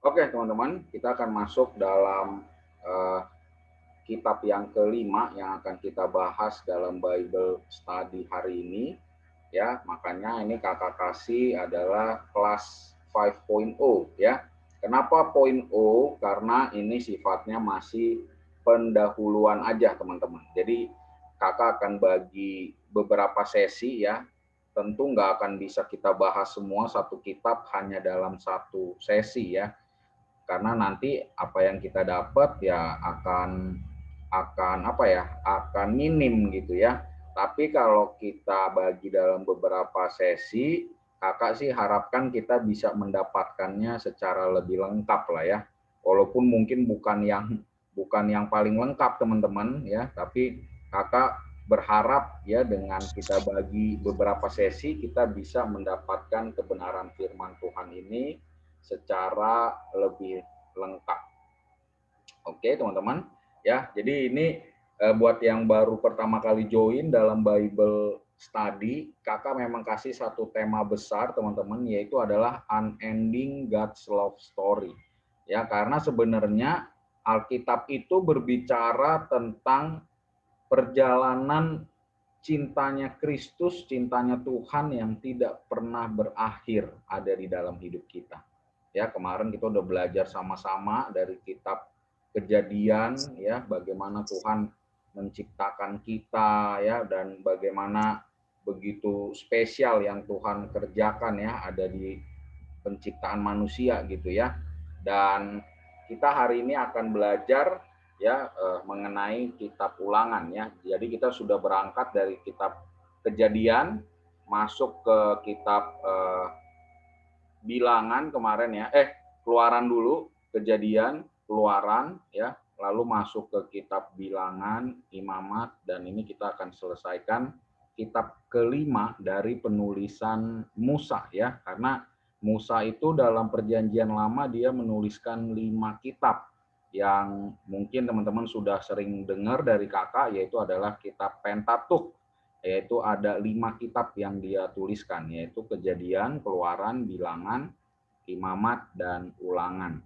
Oke, teman-teman, kita akan masuk dalam uh, kitab yang kelima yang akan kita bahas dalam Bible Study hari ini. Ya, makanya ini kakak kasih adalah kelas 5.0 ya. Kenapa point O? Karena ini sifatnya masih pendahuluan aja, teman-teman. Jadi kakak akan bagi beberapa sesi ya. Tentu nggak akan bisa kita bahas semua satu kitab hanya dalam satu sesi ya, karena nanti apa yang kita dapat ya akan apa ya, akan minim gitu ya. Tapi kalau kita bagi dalam beberapa sesi, kakak sih harapkan kita bisa mendapatkannya secara lebih lengkap lah ya, walaupun mungkin bukan yang paling lengkap teman-teman ya, tapi kakak berharap ya dengan kita bagi beberapa sesi kita bisa mendapatkan kebenaran firman Tuhan ini secara lebih lengkap. Oke, teman-teman. Ya, jadi ini buat yang baru pertama kali join dalam Bible Study, kakak memang kasih satu tema besar, teman-teman, yaitu adalah Unending God's Love Story. Ya, karena sebenarnya Alkitab itu berbicara tentang perjalanan cintanya Kristus, cintanya Tuhan yang tidak pernah berakhir ada di dalam hidup kita. Ya, kemarin kita udah belajar sama-sama dari kitab Kejadian ya, bagaimana Tuhan menciptakan kita ya, dan bagaimana begitu spesial yang Tuhan kerjakan ya ada di penciptaan manusia gitu ya. Dan kita hari ini akan belajar ya mengenai kitab Ulangan ya. Jadi kita sudah berangkat dari kitab Kejadian masuk ke kitab Bilangan kemarin ya. Keluaran dulu, Kejadian, Keluaran ya, lalu masuk ke kitab Bilangan, Imamat, dan ini kita akan selesaikan kitab kelima dari penulisan Musa ya, karena Musa itu dalam perjanjian lama dia menuliskan 5 kitab yang mungkin teman-teman sudah sering dengar dari kakak, yaitu adalah kitab Pentatuk, yaitu ada 5 kitab yang dia tuliskan, yaitu Kejadian, Keluaran, Bilangan, Imamat, dan Ulangan.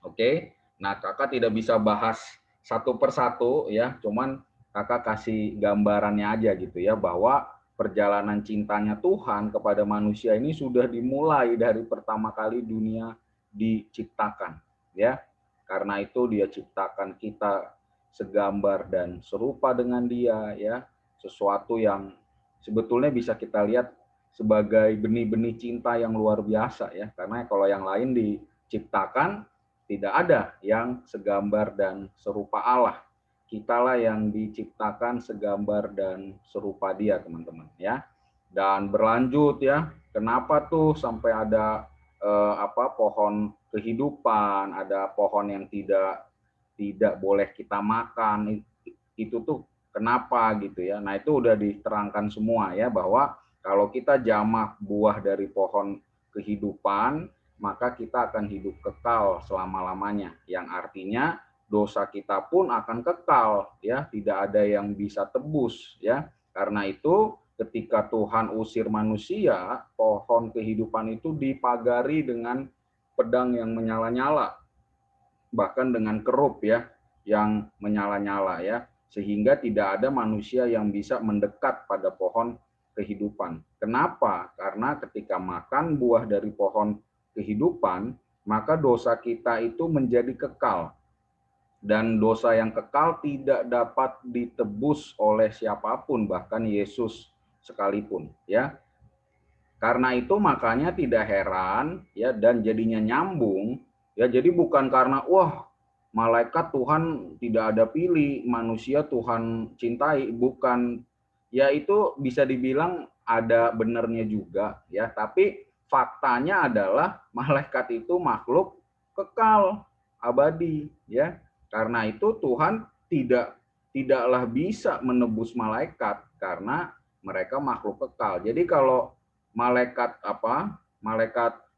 Oke, nah kakak tidak bisa bahas satu persatu ya, cuman kakak kasih gambarannya aja gitu ya, bahwa perjalanan cintanya Tuhan kepada manusia ini sudah dimulai dari pertama kali dunia diciptakan ya. Karena itu dia ciptakan kita segambar dan serupa dengan dia ya, sesuatu yang sebetulnya bisa kita lihat sebagai benih-benih cinta yang luar biasa ya, karena kalau yang lain diciptakan tidak ada yang segambar dan serupa Allah. Kitalah yang diciptakan segambar dan serupa dia, teman-teman ya. Dan berlanjut ya, kenapa tuh sampai ada pohon kehidupan, ada pohon yang tidak boleh kita makan, itu tuh kenapa gitu ya. Nah, itu udah diterangkan semua ya, bahwa kalau kita jamah buah dari pohon kehidupan, maka kita akan hidup kekal selama-lamanya, yang artinya dosa kita pun akan kekal ya, tidak ada yang bisa tebus ya. Karena itu ketika Tuhan usir manusia, pohon kehidupan itu dipagari dengan pedang yang menyala-nyala, bahkan dengan kerup ya yang menyala-nyala ya, sehingga tidak ada manusia yang bisa mendekat pada pohon kehidupan. Kenapa? Karena ketika makan buah dari pohon kehidupan, maka dosa kita itu menjadi kekal. Dan dosa yang kekal tidak dapat ditebus oleh siapapun, bahkan Yesus sekalipun ya. Karena itu makanya tidak heran ya, dan jadinya nyambung ya. Jadi bukan karena wah malaikat Tuhan tidak ada pilih, manusia Tuhan cintai, bukan. Ya itu bisa dibilang ada benernya juga ya, tapi faktanya adalah malaikat itu makhluk kekal abadi ya. Karena itu Tuhan tidaklah bisa menebus malaikat karena mereka makhluk kekal. Jadi kalau malaikat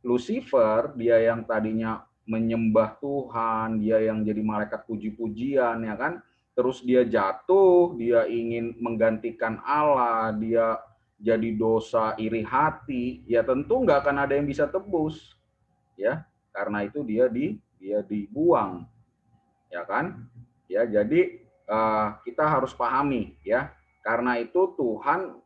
Lucifer, dia yang tadinya menyembah Tuhan, dia yang jadi malaikat puji-pujian ya kan, terus dia jatuh, dia ingin menggantikan Allah, dia jadi dosa iri hati, ya tentu nggak akan ada yang bisa tebus ya. Karena itu dia dibuang, ya kan? Ya, jadi kita harus pahami ya. Karena itu Tuhan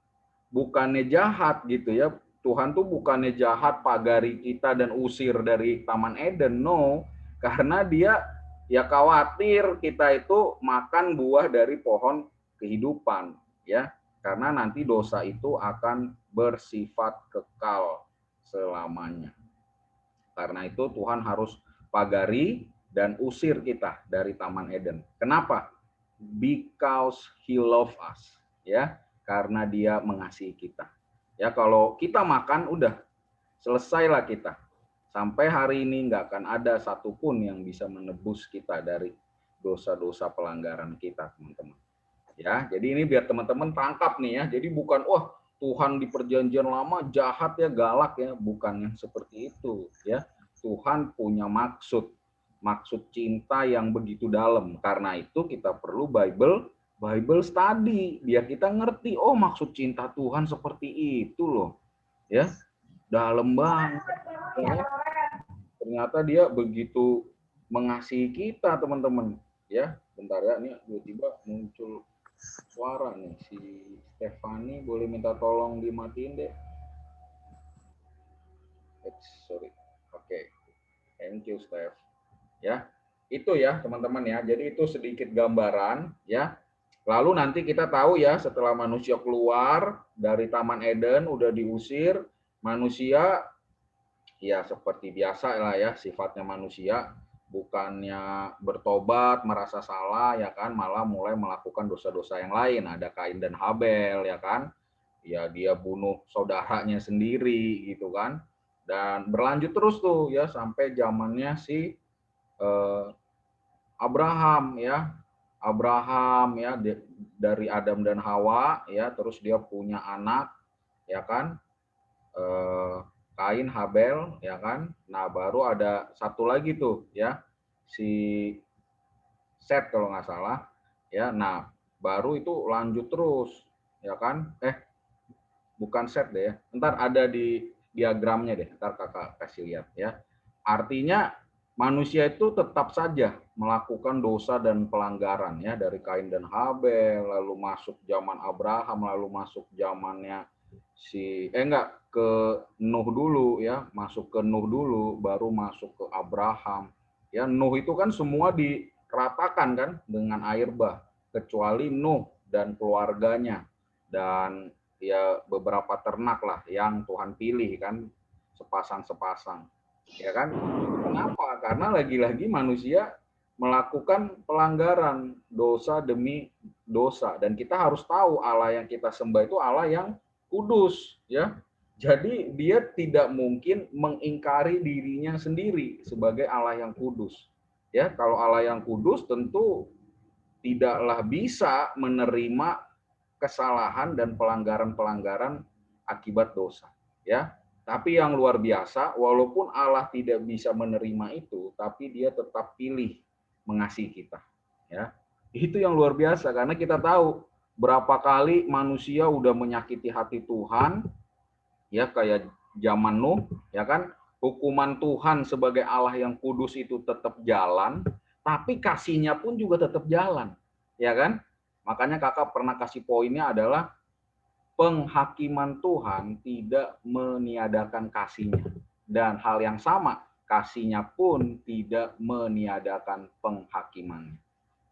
bukannya jahat gitu ya. Tuhan tuh bukannya jahat pagari kita dan usir dari Taman Eden, no. Karena dia ya khawatir kita itu makan buah dari pohon kehidupan, ya. Karena nanti dosa itu akan bersifat kekal selamanya. Karena itu Tuhan harus pagari dan usir kita dari Taman Eden. Kenapa? Because He loves us, ya, karena Dia mengasihi kita. Ya, kalau kita makan udah selesailah kita. Sampai hari ini nggak akan ada satupun yang bisa menebus kita dari dosa-dosa pelanggaran kita, teman-teman. Ya, jadi ini biar teman-teman tangkap nih ya. Jadi bukan wah Tuhan di perjanjian lama jahat ya, galak ya, bukan yang seperti itu ya. Tuhan punya maksud cinta yang begitu dalam. Karena itu kita perlu Bible study biar kita ngerti, oh maksud cinta Tuhan seperti itu loh. Ya. Dalam banget. Ya. Ternyata dia begitu mengasihi kita, teman-teman. Ya, bentar ya, ini tiba-tiba muncul suara nih, si Stefani boleh minta tolong dimatiin deh. Sorry. Oke. Thank you, Steph. Ya. Itu ya, teman-teman ya. Jadi itu sedikit gambaran ya. Lalu nanti kita tahu ya, setelah manusia keluar dari Taman Eden udah diusir, manusia ya seperti biasa lah ya, sifatnya manusia bukannya bertobat, merasa salah ya kan, malah mulai melakukan dosa-dosa yang lain. Ada Kain dan Habel ya kan, ya dia bunuh saudaranya sendiri gitu kan, dan berlanjut terus tuh ya sampai zamannya si Abraham ya, dari Adam dan Hawa ya, terus dia punya anak ya kan, Kain, Habel, ya kan. Nah, baru ada satu lagi tuh, ya, si Set kalau nggak salah, ya. Nah, baru itu lanjut terus, ya kan. Bukan Set deh, ya. Ntar ada di diagramnya deh, ntar kakak kasih lihat, ya. Artinya manusia itu tetap saja melakukan dosa dan pelanggaran, ya, dari Kain dan Habel, lalu masuk zaman Abraham, lalu masuk zamannya ke Nuh dulu ya, masuk ke Nuh dulu, baru masuk ke Abraham. Ya, Nuh itu kan semua diratakan kan dengan air bah, kecuali Nuh dan keluarganya dan ya beberapa ternak lah yang Tuhan pilih kan, sepasang-sepasang. Ya kan? Kenapa? Karena lagi-lagi manusia melakukan pelanggaran, dosa demi dosa, dan kita harus tahu Allah yang kita sembah itu Allah yang kudus, ya. Jadi dia tidak mungkin mengingkari dirinya sendiri sebagai Allah yang kudus. Ya, kalau Allah yang kudus tentu tidaklah bisa menerima kesalahan dan pelanggaran-pelanggaran akibat dosa, ya. Tapi yang luar biasa, walaupun Allah tidak bisa menerima itu, tapi dia tetap pilih mengasihi kita, ya. Itu yang luar biasa karena kita tahu berapa kali manusia udah menyakiti hati Tuhan, ya, kayak zaman Nuh, ya kan, hukuman Tuhan sebagai Allah yang kudus itu tetap jalan, tapi kasihnya pun juga tetap jalan, ya kan. Makanya kakak pernah kasih poinnya adalah penghakiman Tuhan tidak meniadakan kasihnya, dan hal yang sama kasihnya pun tidak meniadakan penghakimannya,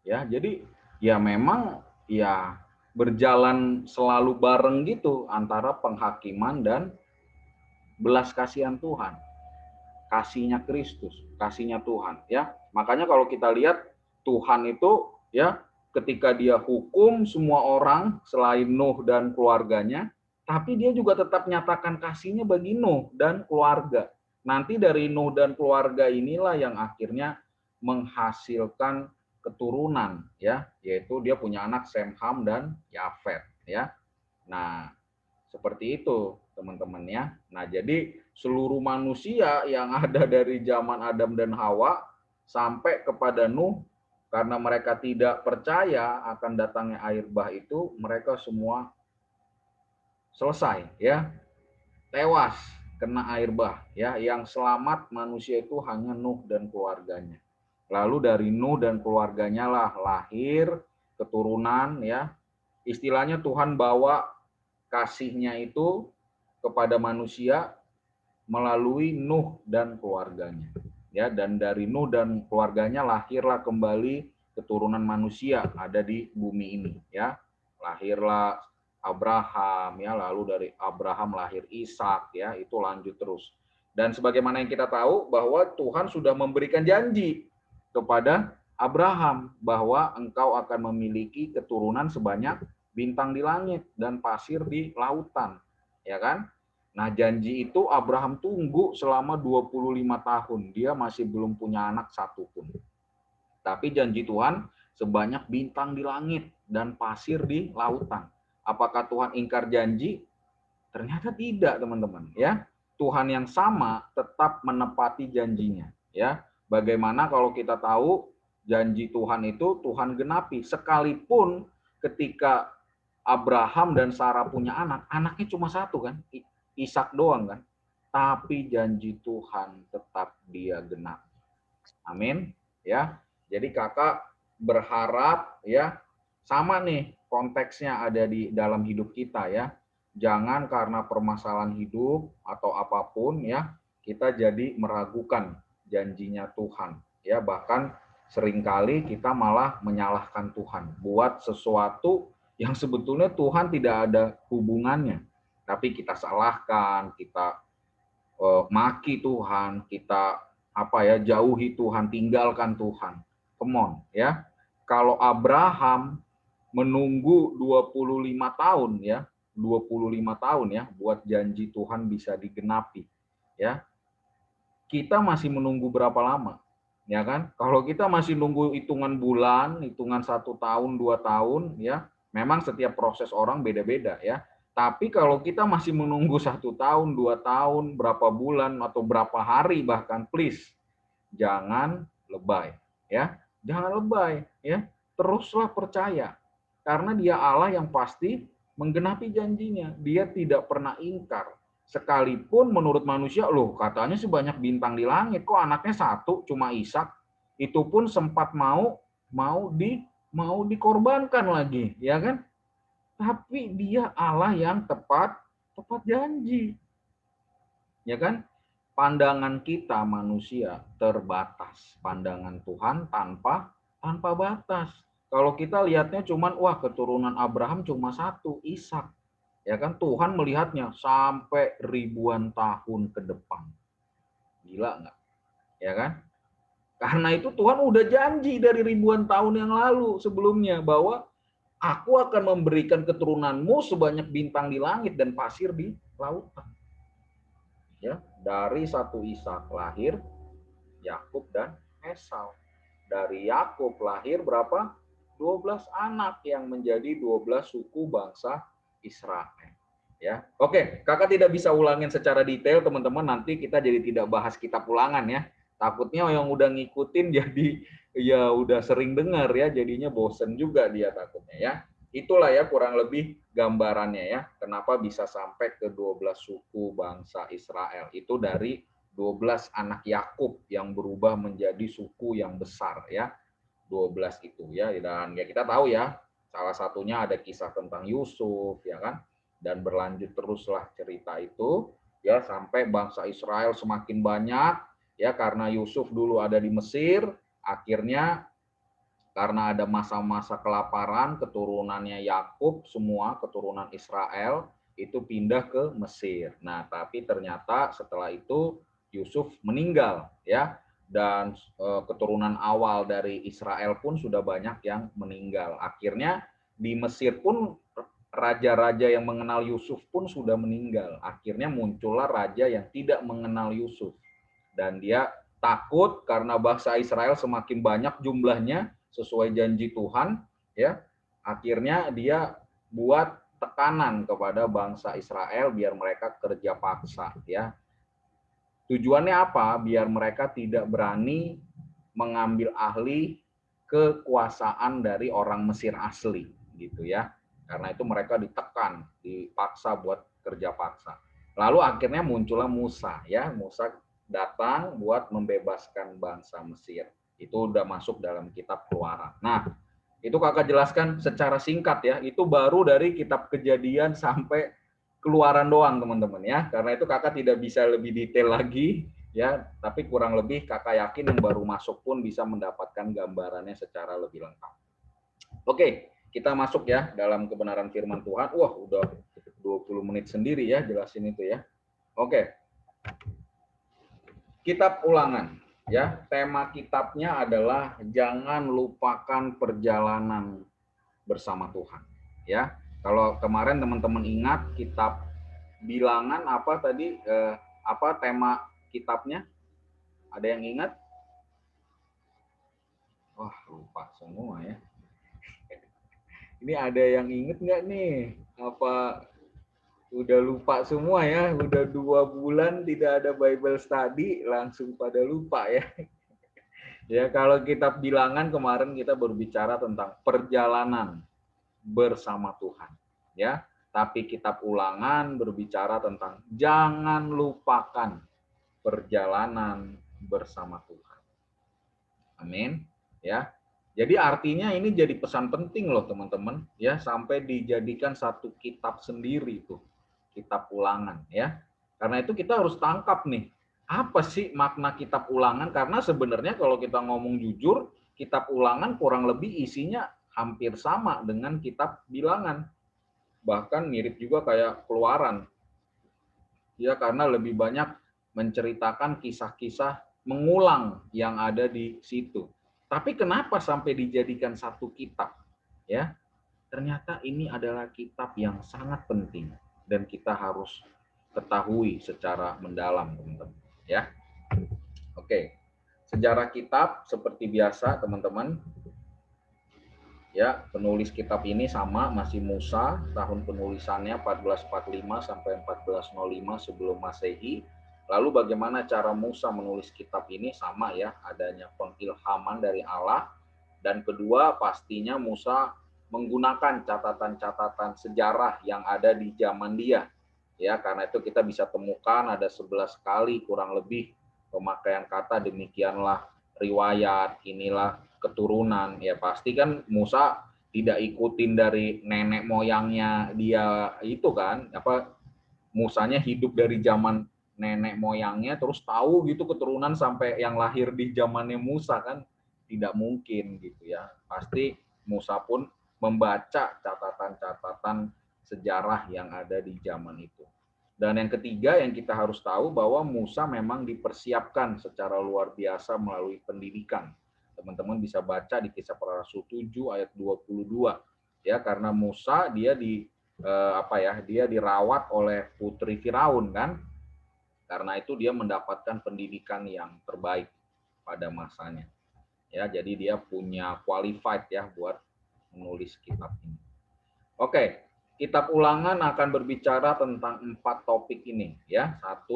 ya. Jadi ya memang ya berjalan selalu bareng gitu antara penghakiman dan belas kasihan Tuhan, kasihnya Kristus, kasihnya Tuhan, ya. Makanya kalau kita lihat Tuhan itu ya ketika dia hukum semua orang selain Nuh dan keluarganya, tapi dia juga tetap nyatakan kasihnya bagi Nuh dan keluarga. Nanti dari Nuh dan keluarga inilah yang akhirnya menghasilkan keturunan, ya, yaitu dia punya anak Sem, Ham, dan Yafet, ya. Nah, seperti itu, teman-teman ya. Nah, jadi seluruh manusia yang ada dari zaman Adam dan Hawa sampai kepada Nuh, karena mereka tidak percaya akan datangnya air bah itu, mereka semua selesai ya, tewas kena air bah, ya. Yang selamat manusia itu hanya Nuh dan keluarganya. Lalu dari Nuh dan keluarganya lah lahir keturunan, ya. Istilahnya Tuhan bawa kasihnya itu kepada manusia melalui Nuh dan keluarganya. Ya, dan dari Nuh dan keluarganya lahirlah kembali keturunan manusia ada di bumi ini, ya. Lahirlah Abraham, ya, lalu dari Abraham lahir Ishak, ya, itu lanjut terus. Dan sebagaimana yang kita tahu bahwa Tuhan sudah memberikan janji kepada Abraham bahwa engkau akan memiliki keturunan sebanyak bintang di langit dan pasir di lautan, ya kan? Nah, janji itu Abraham tunggu selama 25 tahun. Dia masih belum punya anak satupun. Tapi janji Tuhan sebanyak bintang di langit dan pasir di lautan. Apakah Tuhan ingkar janji? Ternyata tidak, teman-teman, ya. Tuhan yang sama tetap menepati janjinya, ya. Bagaimana kalau kita tahu janji Tuhan itu Tuhan genapi, sekalipun ketika Abraham dan Sarah punya anak, anaknya cuma satu kan, Ishak doang kan. Tapi janji Tuhan tetap dia genapi. Amin, ya. Jadi kakak berharap, ya, sama nih konteksnya ada di dalam hidup kita, ya. Jangan karena permasalahan hidup atau apapun, ya, kita jadi meragukan janjinya Tuhan, ya. Bahkan seringkali kita malah menyalahkan Tuhan buat sesuatu yang sebetulnya Tuhan tidak ada hubungannya, tapi kita salahkan, kita maki Tuhan, kita jauhi Tuhan, tinggalkan Tuhan. Come on, ya. Kalau Abraham menunggu 25 tahun, ya, 25 tahun, ya, buat janji Tuhan bisa digenapi, ya. Kita masih menunggu berapa lama? Ya kan? Kalau kita masih nunggu hitungan bulan, hitungan 1 tahun, 2 tahun, ya, memang setiap proses orang beda-beda, ya. Tapi kalau kita masih menunggu 1 tahun, 2 tahun, berapa bulan atau berapa hari bahkan, please jangan lebay, ya. Jangan lebay, ya. Teruslah percaya. Karena Dia Allah yang pasti menggenapi janjinya. Dia tidak pernah ingkar. Sekalipun menurut manusia, loh katanya sebanyak bintang di langit, kok anaknya satu, cuma Ishak. Itu pun sempat mau dikorbankan lagi, ya kan? Tapi Dia Allah yang tepat janji, ya kan? Pandangan kita manusia terbatas, pandangan Tuhan tanpa batas. Kalau kita lihatnya cuman, wah keturunan Abraham cuma satu, Ishak. Ya kan, Tuhan melihatnya sampai ribuan tahun ke depan. Gila nggak? Ya kan? Karena itu Tuhan udah janji dari ribuan tahun yang lalu sebelumnya bahwa aku akan memberikan keturunanmu sebanyak bintang di langit dan pasir di lautan. Ya, dari satu Ishak lahir Yakub dan Esau. Dari Yakub lahir berapa? 12 anak yang menjadi 12 suku bangsa Israel. Ya, oke, kakak tidak bisa ulangin secara detail, teman-teman. Nanti kita jadi tidak bahas kitab ulangan, ya. Takutnya yang udah ngikutin jadi ya udah sering dengar, ya, jadinya bosen juga dia takutnya, ya. Itulah ya kurang lebih gambarannya, ya. Kenapa bisa sampai ke 12 suku bangsa Israel. Itu dari 12 anak Yakub yang berubah menjadi suku yang besar, ya. 12 itu, ya. Dan ya kita tahu, ya, salah satunya ada kisah tentang Yusuf, ya kan? Dan berlanjut teruslah cerita itu, ya, sampai bangsa Israel semakin banyak, ya, karena Yusuf dulu ada di Mesir. Akhirnya karena ada masa-masa kelaparan, keturunannya Yakub semua keturunan Israel itu pindah ke Mesir. Nah, tapi ternyata setelah itu Yusuf meninggal, ya, dan keturunan awal dari Israel pun sudah banyak yang meninggal. Akhirnya di Mesir pun raja-raja yang mengenal Yusuf pun sudah meninggal. Akhirnya muncullah raja yang tidak mengenal Yusuf. Dan dia takut karena bangsa Israel semakin banyak jumlahnya sesuai janji Tuhan, ya. Akhirnya dia buat tekanan kepada bangsa Israel biar mereka kerja paksa, ya. Tujuannya apa? Biar mereka tidak berani mengambil alih kekuasaan dari orang Mesir asli, gitu ya. Karena itu mereka ditekan, dipaksa buat kerja paksa. Lalu akhirnya muncullah Musa, ya. Musa datang buat membebaskan bangsa Mesir. Itu udah masuk dalam kitab Keluaran. Nah, itu kakak jelaskan secara singkat ya. Itu baru dari kitab Kejadian sampai Keluaran doang teman-teman ya. Karena itu kakak tidak bisa lebih detail lagi ya. Tapi kurang lebih kakak yakin yang baru masuk pun bisa mendapatkan gambarannya secara lebih lengkap. Oke, kita masuk ya dalam kebenaran firman Tuhan. Wah, udah 20 menit sendiri ya jelasin itu ya. Oke. Kitab Ulangan ya. Tema kitabnya adalah jangan lupakan perjalanan bersama Tuhan ya. Kalau kemarin teman-teman ingat kitab Bilangan apa tadi apa tema kitabnya? Ada yang ingat? Wah, lupa semua ya. Ini ada yang inget nggak nih? Apa udah lupa semua ya? Udah 2 bulan tidak ada Bible study, langsung pada lupa ya. Ya, kalau kitab Bilangan kemarin kita berbicara tentang perjalanan bersama Tuhan. Ya, tapi kitab Ulangan berbicara tentang jangan lupakan perjalanan bersama Tuhan. Amin. Ya. Jadi artinya ini jadi pesan penting loh teman-teman ya, sampai dijadikan satu kitab sendiri tuh, kitab Ulangan ya. Karena itu kita harus tangkap nih, apa sih makna kitab Ulangan? Karena sebenarnya kalau kita ngomong jujur, kitab Ulangan kurang lebih isinya hampir sama dengan kitab Bilangan. Bahkan mirip juga kayak Keluaran. Ya, karena lebih banyak menceritakan kisah-kisah mengulang yang ada di situ. Tapi kenapa sampai dijadikan satu kitab? Ya, ternyata ini adalah kitab yang sangat penting dan kita harus ketahui secara mendalam, teman-teman. Ya, oke. Sejarah kitab seperti biasa, teman-teman. Ya, penulis kitab ini sama, masih Musa. Tahun penulisannya 1445 sampai 1405 sebelum Masehi. Lalu bagaimana cara Musa menulis kitab ini? Sama ya, adanya pengilhaman dari Allah. Dan kedua, pastinya Musa menggunakan catatan-catatan sejarah yang ada di zaman dia. Ya, karena itu kita bisa temukan ada 11 kali kurang lebih pemakaian kata demikianlah riwayat, inilah keturunan. Ya pasti kan Musa tidak ikutin dari nenek moyangnya dia itu kan, apa Musanya hidup dari zaman nenek moyangnya terus tahu gitu keturunan sampai yang lahir di zamannya Musa kan tidak mungkin gitu ya. Pasti Musa pun membaca catatan-catatan sejarah yang ada di zaman itu. Dan yang ketiga yang kita harus tahu bahwa Musa memang dipersiapkan secara luar biasa melalui pendidikan. Teman-teman bisa baca di Kisah Para Rasul 7 ayat 22 ya, karena Musa dia dia dirawat oleh putri Firaun kan. Karena itu dia mendapatkan pendidikan yang terbaik pada masanya. Ya, jadi dia punya qualified ya buat menulis kitab ini. Oke, kitab Ulangan akan berbicara tentang 4 topik ini ya. 1,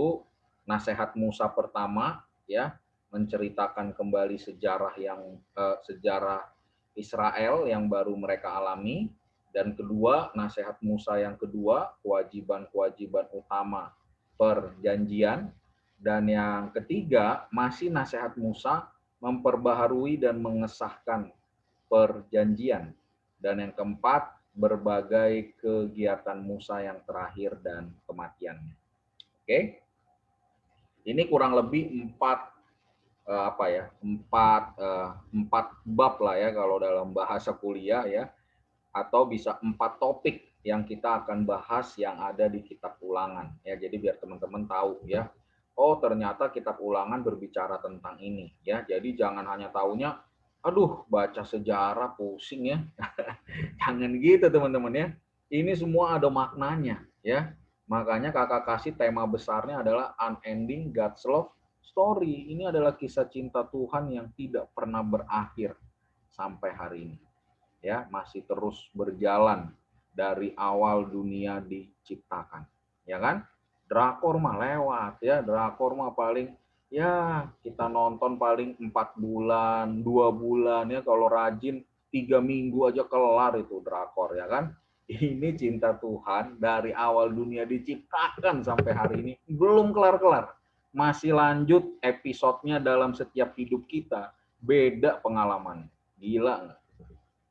nasihat Musa pertama ya, menceritakan kembali sejarah Israel yang baru mereka alami. Dan kedua, nasihat Musa yang kedua, kewajiban-kewajiban utama perjanjian. Dan yang ketiga, masih nasihat Musa memperbaharui dan mengesahkan perjanjian. Dan yang keempat, berbagai kegiatan Musa yang terakhir dan kematiannya. Oke, ini kurang lebih empat bab lah ya kalau dalam bahasa kuliah ya, atau bisa 4 topik yang kita akan bahas yang ada di kitab Ulangan ya. Jadi biar teman-teman tahu ya, oh ternyata kitab Ulangan berbicara tentang ini ya. Jadi jangan hanya taunya aduh baca sejarah pusing ya. Jangan gitu teman-teman ya. Ini semua ada maknanya ya. Makanya kakak kasih tema besarnya adalah Unending God's Love Story. Ini adalah kisah cinta Tuhan yang tidak pernah berakhir sampai hari ini. Ya, masih terus berjalan dari awal dunia diciptakan. Ya kan? Drakor mah lewat ya, drakor mah paling ya kita nonton paling 4 bulan, 2 bulan ya, kalau rajin 3 minggu aja kelar itu drakor ya kan. Ini cinta Tuhan dari awal dunia diciptakan sampai hari ini belum kelar-kelar. Masih lanjut episodenya dalam setiap hidup kita. Beda pengalaman. Gila nggak?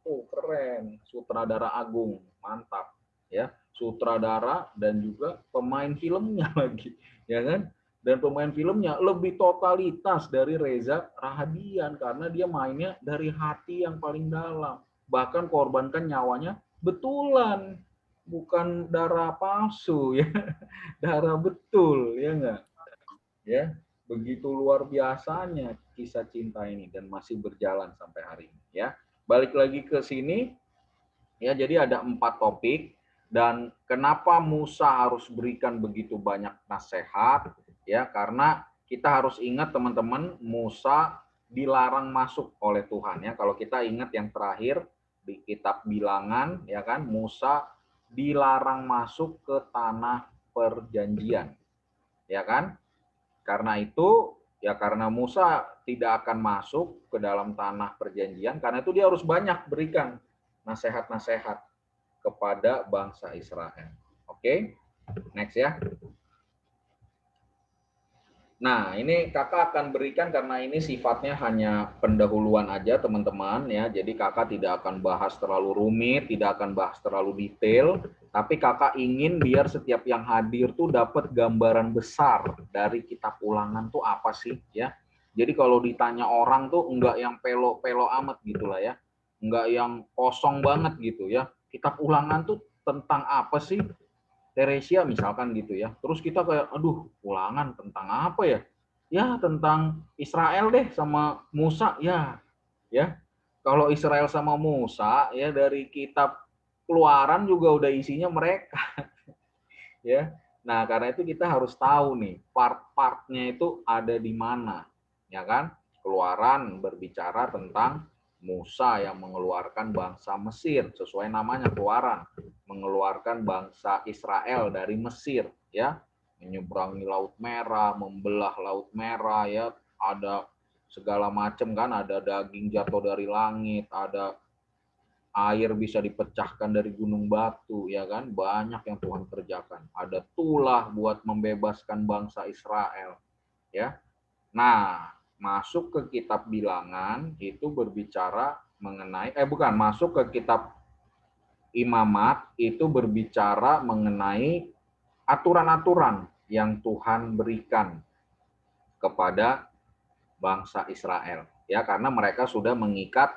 Oh, keren. Sutradara agung. Mantap. Ya, sutradara dan juga pemain filmnya lagi. Ya kan? Dan pemain filmnya lebih totalitas dari Reza Rahadian karena dia mainnya dari hati yang paling dalam. Bahkan korbankan nyawanya betulan, bukan darah palsu ya, darah betul ya enggak? Ya, begitu luar biasanya kisah cinta ini dan masih berjalan sampai hari ini ya. Balik lagi ke sini ya, jadi ada 4 topik dan kenapa Musa harus berikan begitu banyak nasihat ya, karena kita harus ingat teman-teman, Musa dilarang masuk oleh Tuhan ya. Kalau kita ingat yang terakhir di kitab Bilangan ya kan, Musa dilarang masuk ke tanah perjanjian ya kan. Karena itu ya, karena Musa tidak akan masuk ke dalam tanah perjanjian, karena itu dia harus banyak berikan nasihat-nasihat kepada bangsa Israel. Oke, next ya. Nah, ini kakak akan berikan karena ini sifatnya hanya pendahuluan aja teman-teman ya. Jadi kakak tidak akan bahas terlalu rumit, tidak akan bahas terlalu detail. Tapi kakak ingin biar setiap yang hadir tuh dapat gambaran besar dari kitab Ulangan tuh apa sih ya. Jadi kalau ditanya orang tuh enggak yang pelo-pelo amat gitulah ya. Enggak yang kosong banget gitu ya. Kitab Ulangan tuh tentang apa sih? Teresia misalkan gitu ya. Terus kita kayak, aduh, Ulangan tentang apa ya? Ya tentang Israel deh sama Musa ya. Ya. Kalau Israel sama Musa ya dari kitab Keluaran juga udah isinya mereka ya. Nah, karena itu kita harus tahu nih part-partnya itu ada di mana. Ya kan? Keluaran berbicara tentang Musa yang mengeluarkan bangsa Mesir, sesuai namanya Keluaran, mengeluarkan bangsa Israel dari Mesir ya, menyeberangi Laut Merah, membelah Laut Merah ya, ada segala macam kan, ada daging jatuh dari langit, ada air bisa dipecahkan dari gunung batu ya kan, banyak yang Tuhan kerjakan, ada tulah buat membebaskan bangsa Israel ya. Nah, masuk ke kitab Bilangan itu berbicara mengenai bukan, masuk ke kitab Imamat itu berbicara mengenai aturan-aturan yang Tuhan berikan kepada bangsa Israel ya, karena mereka sudah mengikat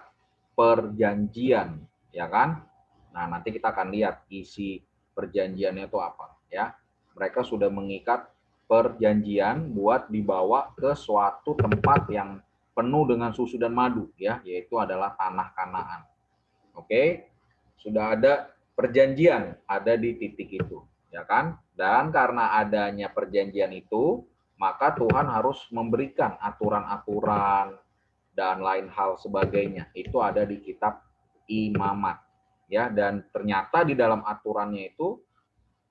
perjanjian ya kan. Nah, nanti kita akan lihat isi perjanjiannya itu apa ya. Mereka sudah mengikat perjanjian buat dibawa ke suatu tempat yang penuh dengan susu dan madu ya, yaitu adalah tanah Kanaan. Oke, sudah ada perjanjian ada di titik itu ya kan. Dan karena adanya perjanjian itu, maka Tuhan harus memberikan aturan-aturan dan lain hal sebagainya. Itu ada di kitab Imamat ya, dan ternyata di dalam aturannya itu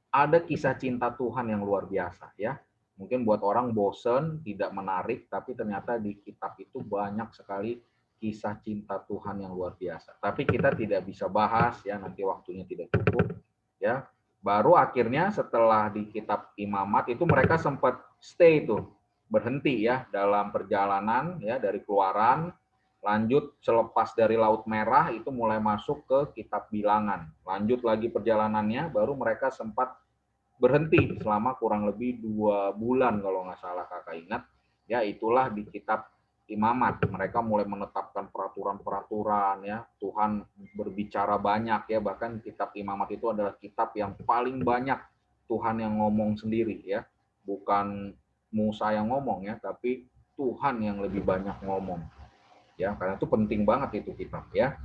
ada kisah cinta Tuhan yang luar biasa ya. Mungkin buat orang bosen, tidak menarik, tapi ternyata di kitab itu banyak sekali kisah cinta Tuhan yang luar biasa. Tapi kita tidak bisa bahas ya, nanti waktunya tidak cukup ya. Baru akhirnya setelah di kitab Imamat itu mereka sempat stay itu, berhenti ya dalam perjalanan ya dari Keluaran, lanjut selepas dari Laut Merah itu mulai masuk ke kitab Bilangan. Lanjut lagi perjalanannya, baru mereka sempat berhenti selama kurang lebih 2 bulan kalau nggak salah kakak ingat. Ya itulah di kitab Imamat. Mereka mulai menetapkan peraturan-peraturan ya. Tuhan berbicara banyak ya. Bahkan kitab Imamat itu adalah kitab yang paling banyak Tuhan yang ngomong sendiri ya. Bukan Musa yang ngomong ya, tapi Tuhan yang lebih banyak ngomong. Ya, karena itu penting banget itu kitab ya.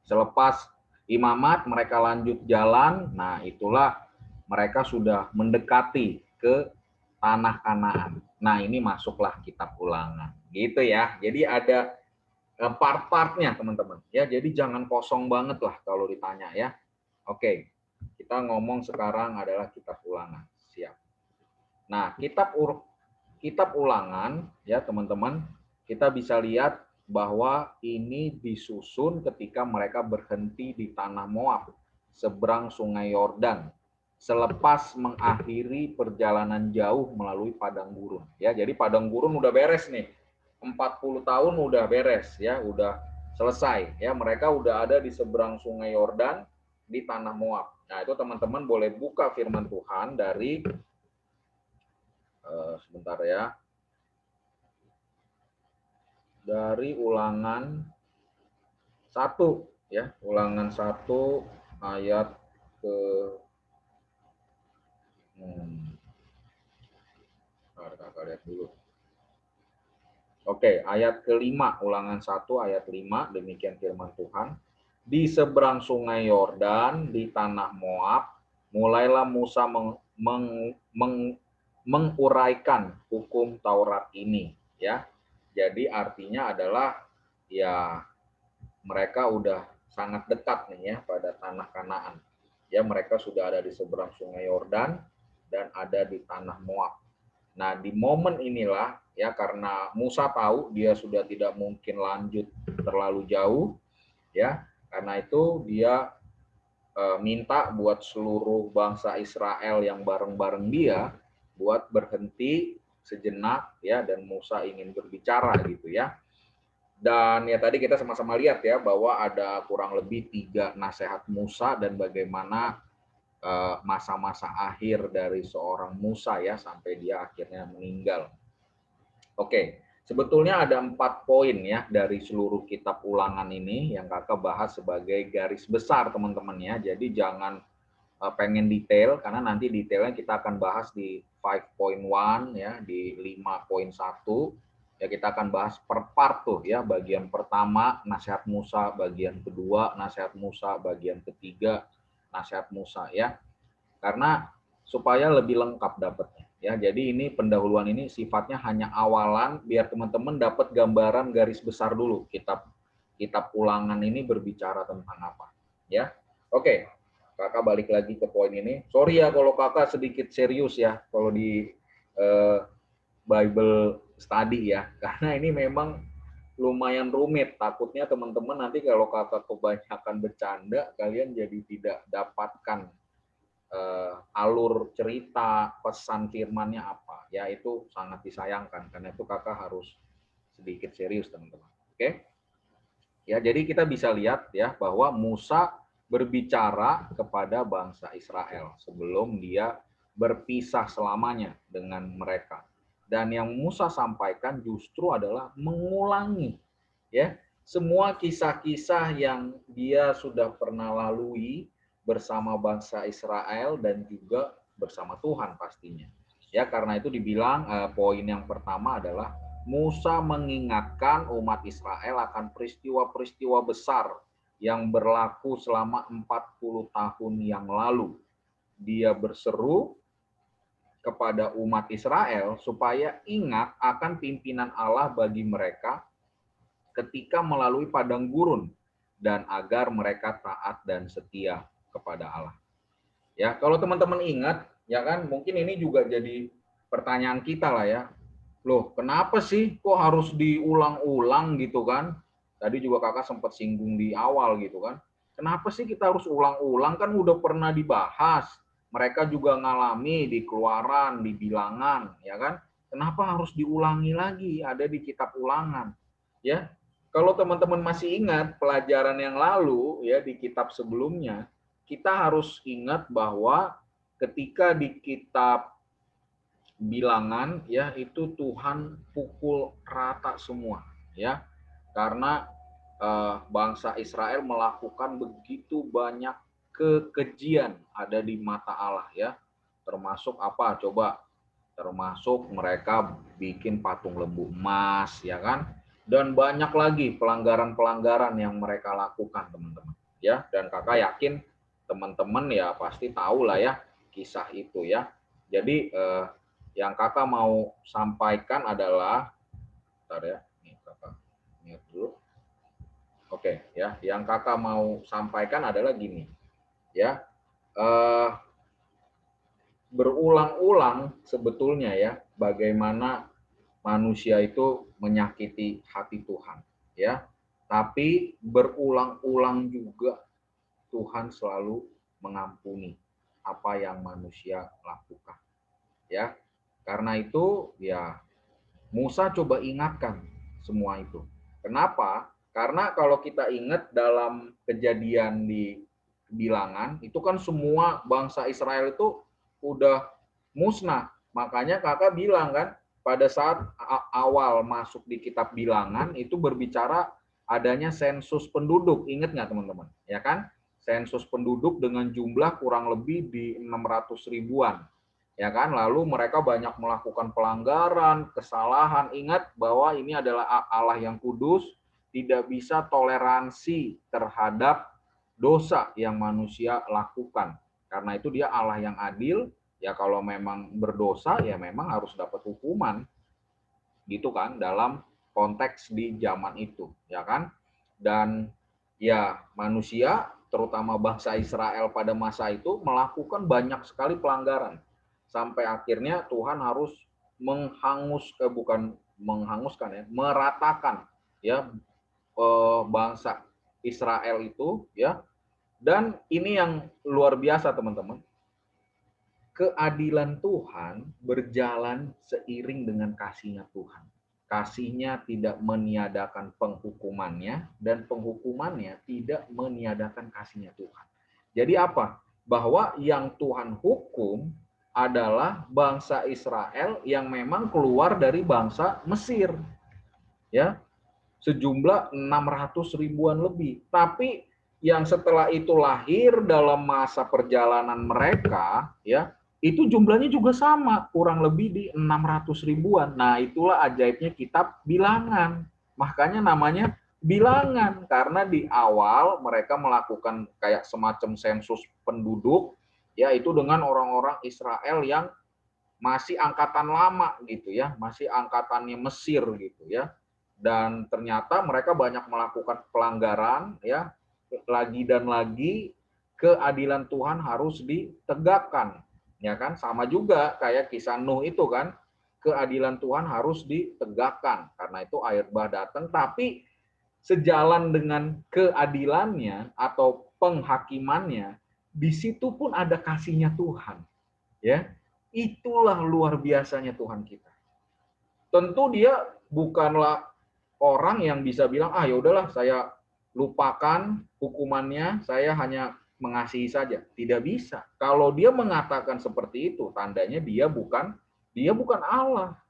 Selepas Imamat mereka lanjut jalan. Nah, itulah mereka sudah mendekati ke tanah Kanaan. Nah, ini masuklah kitab Ulangan. Gitu ya. Jadi ada part-partnya, teman-teman. Ya, jadi jangan kosong banget lah kalau ditanya ya. Oke. Kita ngomong sekarang adalah kitab Ulangan. Siap. Nah, kitab Ulangan ya, teman-teman, kita bisa lihat bahwa ini disusun ketika mereka berhenti di tanah Moab seberang Sungai Yordan selepas mengakhiri perjalanan jauh melalui padang gurun. Ya, jadi padang gurun udah beres nih. 40 tahun udah beres ya, udah selesai ya. Mereka udah ada di seberang Sungai Yordan di tanah Moab. Nah, itu teman-teman boleh buka firman Tuhan dari sebentar ya. Dari Ulangan 1 ya, Ulangan 1 ayat ke kakak lihat dulu. Oke, ayat ke-5, Ulangan 1 ayat 5, demikian firman Tuhan. Di seberang Sungai Yordan di tanah Moab, mulailah Musa menguraikan hukum Taurat ini, ya. Jadi artinya adalah ya mereka udah sangat dekat nih ya pada tanah Kanaan. Ya, mereka sudah ada di seberang Sungai Yordan dan ada di tanah Moab. Nah, di momen inilah ya karena Musa tahu dia sudah tidak mungkin lanjut terlalu jauh ya, karena itu dia minta buat seluruh bangsa Israel yang bareng-bareng dia buat berhenti sejenak ya, dan Musa ingin berbicara gitu ya. Dan ya tadi kita sama-sama lihat ya bahwa ada kurang lebih 3 nasihat Musa dan bagaimana masa-masa akhir dari seorang Musa ya sampai dia akhirnya meninggal. Oke, sebetulnya ada 4 poin ya dari seluruh kitab Ulangan ini yang kakak bahas sebagai garis besar teman-teman ya. Jadi jangan pengen detail karena nanti detailnya kita akan bahas di 5.1 ya, di 5.1 ya, kita akan bahas per part tuh ya. Bagian pertama nasihat Musa, bagian kedua nasihat Musa, bagian ketiga nasihat Musa ya. Karena supaya lebih lengkap dapatnya ya. Jadi ini pendahuluan ini sifatnya hanya awalan biar teman-teman dapat gambaran garis besar dulu kitab Ulangan ini berbicara tentang apa ya. Oke. Kakak balik lagi ke poin ini. Sorry ya kalau kakak sedikit serius ya kalau di Bible study ya, karena ini memang lumayan rumit. Takutnya teman-teman nanti kalau kakak kebanyakan bercanda, kalian jadi tidak dapatkan alur cerita, pesan firmannya apa. Ya itu sangat disayangkan, karena itu kakak harus sedikit serius teman-teman. Oke? Ya, jadi kita bisa lihat ya bahwa Musa berbicara kepada bangsa Israel sebelum dia berpisah selamanya dengan mereka. Dan yang Musa sampaikan justru adalah mengulangi ya semua kisah-kisah yang dia sudah pernah lalui bersama bangsa Israel dan juga bersama Tuhan pastinya. Ya, karena itu dibilang poin yang pertama adalah Musa mengingatkan umat Israel akan peristiwa-peristiwa besar yang berlaku selama 40 tahun yang lalu. Dia berseru kepada umat Israel supaya ingat akan pimpinan Allah bagi mereka ketika melalui padang gurun dan agar mereka taat dan setia kepada Allah. Ya, kalau teman-teman ingat, ya kan, mungkin ini juga jadi pertanyaan kita lah ya. Loh, kenapa sih kok harus diulang-ulang gitu kan? Tadi juga kakak sempat singgung di awal gitu kan. Kenapa sih kita harus ulang-ulang, kan udah pernah dibahas. Mereka juga ngalami di Keluaran, di Bilangan, ya kan? Kenapa harus diulangi lagi? Ada di kitab Ulangan. Ya, kalau teman-teman masih ingat pelajaran yang lalu ya di kitab sebelumnya, kita harus ingat bahwa ketika di kitab Bilangan ya itu Tuhan pukul rata semua ya, karena bangsa Israel melakukan begitu banyak kekejian ada di mata Allah ya, termasuk apa coba, termasuk mereka bikin patung lembu emas ya kan, dan banyak lagi pelanggaran-pelanggaran yang mereka lakukan teman-teman ya. Dan kakak yakin teman-teman ya pasti tahu lah ya kisah itu ya. Jadi yang kakak mau sampaikan adalah, bentar ya, nih kakak lihat dulu. Oke ya, yang kakak mau sampaikan adalah gini ya, berulang-ulang sebetulnya ya bagaimana manusia itu menyakiti hati Tuhan ya, tapi berulang-ulang juga Tuhan selalu mengampuni apa yang manusia lakukan. Ya, karena itu ya Musa coba ingatkan semua itu. Kenapa? Karena kalau kita ingat dalam kejadian di Bilangan, itu kan semua bangsa Israel itu udah musnah. Makanya kakak bilang kan, pada saat awal masuk di kitab Bilangan, itu berbicara adanya sensus penduduk. Ingat nggak teman-teman? Ya kan? Sensus penduduk dengan jumlah kurang lebih di 600 ribuan. Ya kan, lalu mereka banyak melakukan pelanggaran, kesalahan. Ingat bahwa ini adalah Allah yang kudus, tidak bisa toleransi terhadap dosa yang manusia lakukan. Karena itu dia Allah yang adil, ya kalau memang berdosa ya memang harus dapat hukuman. Gitu kan, dalam konteks di zaman itu, ya kan? Dan ya manusia, terutama bangsa Israel pada masa itu melakukan banyak sekali pelanggaran. Sampai akhirnya Tuhan harus meratakan ya bangsa Israel itu ya. Dan ini yang luar biasa teman-teman. Keadilan Tuhan berjalan seiring dengan kasih-Nya Tuhan. Kasih-Nya tidak meniadakan penghukumannya dan penghukumannya tidak meniadakan kasih-Nya Tuhan. Jadi apa? Bahwa yang Tuhan hukum adalah bangsa Israel yang memang keluar dari bangsa Mesir. Ya, sejumlah 600 ribuan lebih. Tapi yang setelah itu lahir dalam masa perjalanan mereka, ya, itu jumlahnya juga sama, kurang lebih di 600 ribuan. Nah, itulah ajaibnya kitab Bilangan. Makanya namanya Bilangan, karena di awal mereka melakukan kayak semacam sensus penduduk, yaitu dengan orang-orang Israel yang masih angkatan lama gitu ya, masih angkatannya Mesir gitu ya. Dan ternyata mereka banyak melakukan pelanggaran ya, lagi dan lagi keadilan Tuhan harus ditegakkan. Ya kan? Sama juga kayak kisah Nuh itu kan, keadilan Tuhan harus ditegakkan. Karena itu air bah datang, tapi sejalan dengan keadilannya atau penghakimannya, di situ pun ada kasihnya Tuhan. Ya, itulah luar biasanya Tuhan kita. Tentu dia bukanlah orang yang bisa bilang, ah ya udahlah saya lupakan hukumannya, saya hanya mengasihi saja. Tidak bisa. Kalau dia mengatakan seperti itu, tandanya dia bukan Allah.